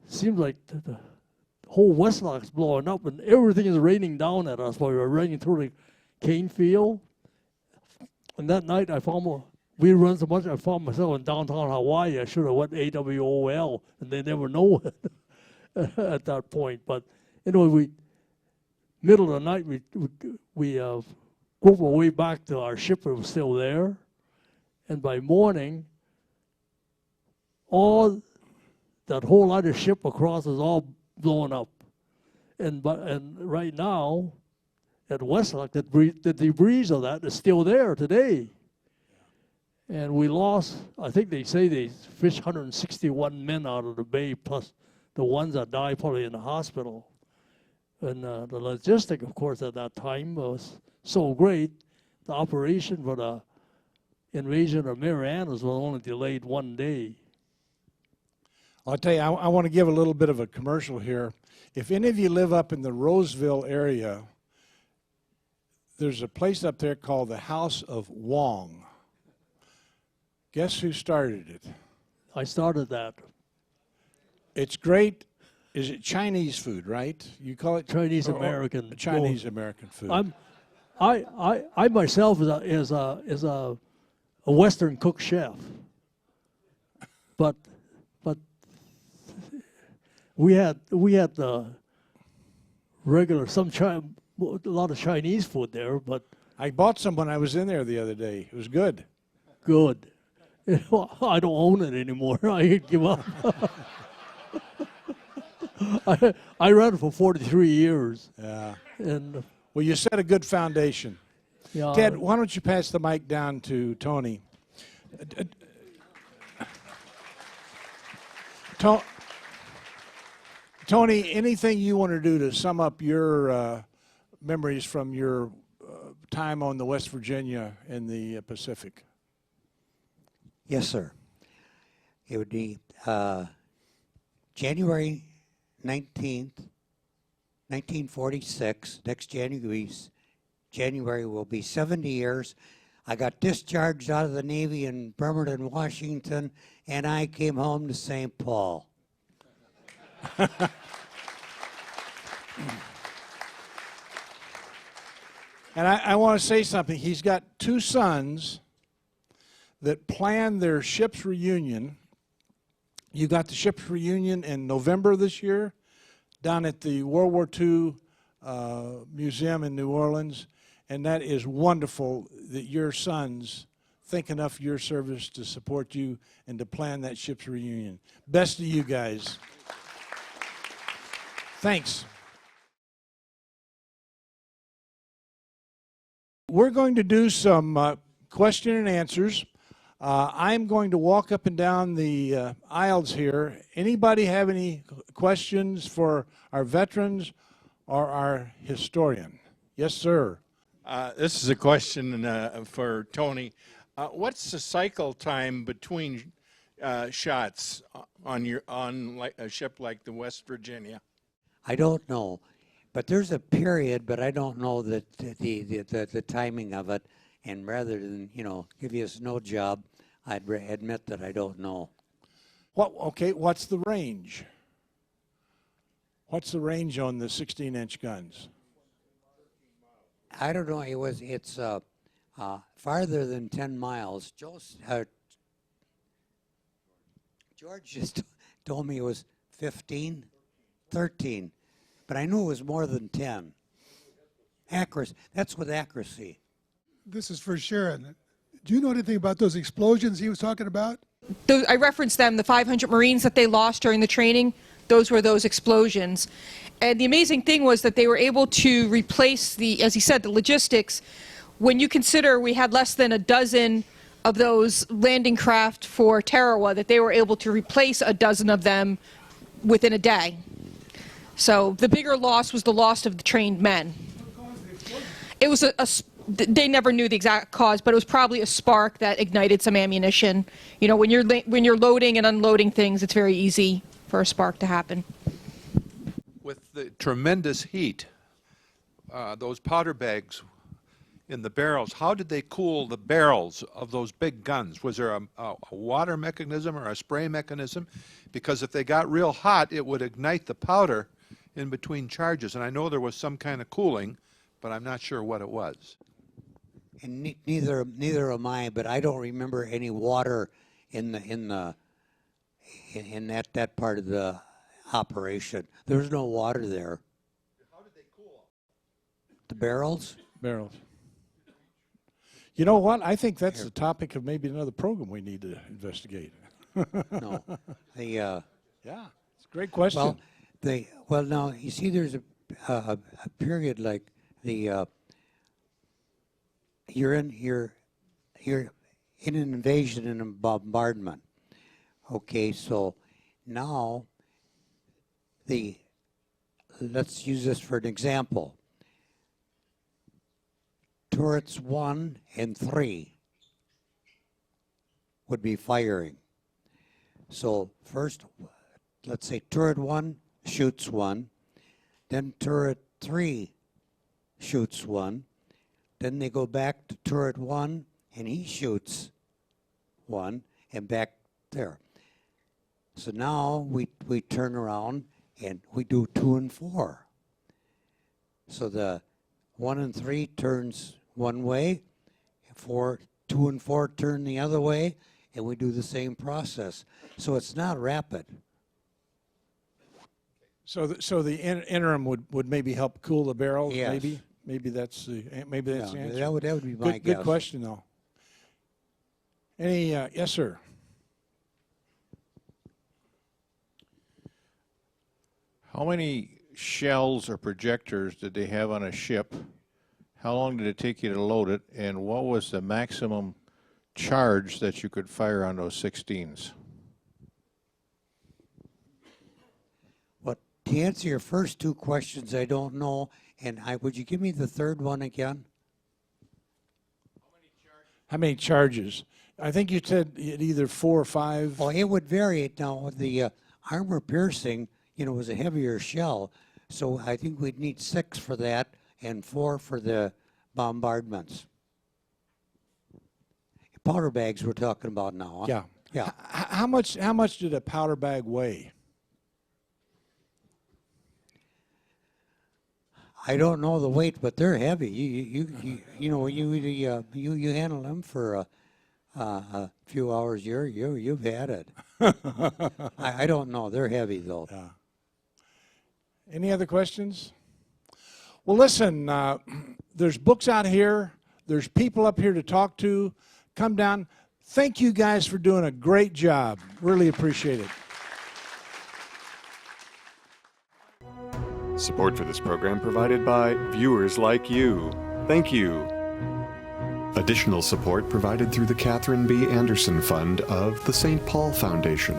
it seems like the whole West Lock's blowing up, and everything is raining down at us while we were running through the cane field. And that night, we run so much, I found myself in downtown Hawaii. I should have went AWOL, and they never know it at that point. But anyway, middle of the night, we groped our way back to our ship. It was still there. And by morning, that whole other ship across is all blown up. And right now, at Westlock, the debris of that is still there today. And we lost, I think they say they fished 161 men out of the bay, plus the ones that died probably in the hospital. And the logistic, of course, at that time was so great. The operation for the invasion of Marianas was only delayed 1 day. I'll tell you, I want to give a little bit of a commercial here. If any of you live up in the Roseville area, there's a place up there called the House of Wong. Guess who started it? I started that. It's great. Is it Chinese food, right? You call it Chinese American. Chinese American food. I myself is a Western cook chef, but we had the regular a lot of Chinese food there, but I bought some when I was in there the other day. It was good. good. I don't own it anymore. I give up. I ran it for 43 years. Yeah. And Well, you set a good foundation. yeah, Ted, why don't you pass the mic down to Tony? Tony, anything you want to do to sum up your memories from your time on the West Virginia in the Pacific? Yes, sir. It would be January 19th, 1946. Next January will be 70 years. I got discharged out of the Navy in Bremerton, Washington, and I came home to St. Paul. And I want to say something. He's got two sons that planned their ship's reunion. You got the ship's reunion in November this year down at the World War II Museum in New Orleans. And that is wonderful that your sons think enough of your service to support you and to plan that ship's reunion. Best to you guys. Thanks. We're going to do some question and answers. I'm going to walk up and down the aisles here. Anybody have any questions for our veterans or our historian? Yes, sir. This is a question for Tony. What's the cycle time between shots on like a ship like the West Virginia? I don't know, but there's a period, but I don't know the timing of it. And rather than give you a snow job, I'd admit that I don't know. What's the range? What's the range on the 16-inch guns? I don't know. It's farther than 10 miles. George just told me it was 15, 13, but I knew it was more than 10. Accuracy. That's with accuracy. This is for Sharon. Do you know anything about those explosions he was talking about? I referenced them, the 500 Marines that they lost during the training. Those were those explosions. And the amazing thing was that they were able to replace as he said, the logistics. When you consider we had less than a dozen of those landing craft for Tarawa, that they were able to replace a dozen of them within a day. So the bigger loss was the loss of the trained men. It was they never knew the exact cause, but it was probably a spark that ignited some ammunition. When you're loading and unloading things, it's very easy for a spark to happen. With the tremendous heat, those powder bags in the barrels, how did they cool the barrels of those big guns? Was there a water mechanism or a spray mechanism? Because if they got real hot, it would ignite the powder in between charges. And I know there was some kind of cooling, but I'm not sure what it was. And neither am I, but I don't remember any water in that part of the operation. There was no water there. How did they cool? The barrels? Barrels. You know what? I think that's the topic of maybe another program we need to investigate. No. Yeah, it's a great question. Well, now you see, there's a period like you're in an invasion and a bombardment. Okay, so now the let's use this for an example. Turrets 1 and 3 would be firing. So first, let's say turret 1 shoots 1, then turret 3 shoots 1, then they go back to turret 1 and he shoots 1 and back there. So now we turn around and we do 2 and 4. So the 1 and 3 turns one way, 2 and 4 turn the other way, and we do the same process. So it's not rapid. So the interim would maybe help cool the barrels. Yes. Maybe that's the answer. That would be my guess. Good question though. Any yes sir. How many shells or projectors did they have on a ship? How long did it take you to load it? And what was the maximum charge that you could fire on those 16s? Well, to answer your first two questions, I don't know. And would you give me the third one again? How many charges? I think you said either 4 or 5. Oh, it would vary. Now, the armor piercing, was a heavier shell. So I think we'd need 6 for that and 4 for the bombardments. Powder bags we're talking about now. Huh? Yeah. Yeah. How much did a powder bag weigh? I don't know the weight, but they're heavy. You handle them for a few hours. You've had it. I don't know. They're heavy though. Yeah. Any other questions? Well, listen. There's books out here. There's people up here to talk to. Come down. Thank you guys for doing a great job. Really appreciate it. Support for this program provided by viewers like you. Thank you. Additional support provided through the Catherine B. Anderson Fund of the St. Paul Foundation.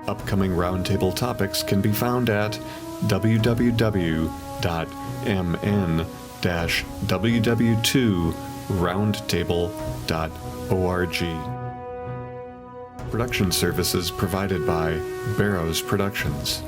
Upcoming roundtable topics can be found at www.mn-ww2roundtable.org. Production services provided by Barrows Productions.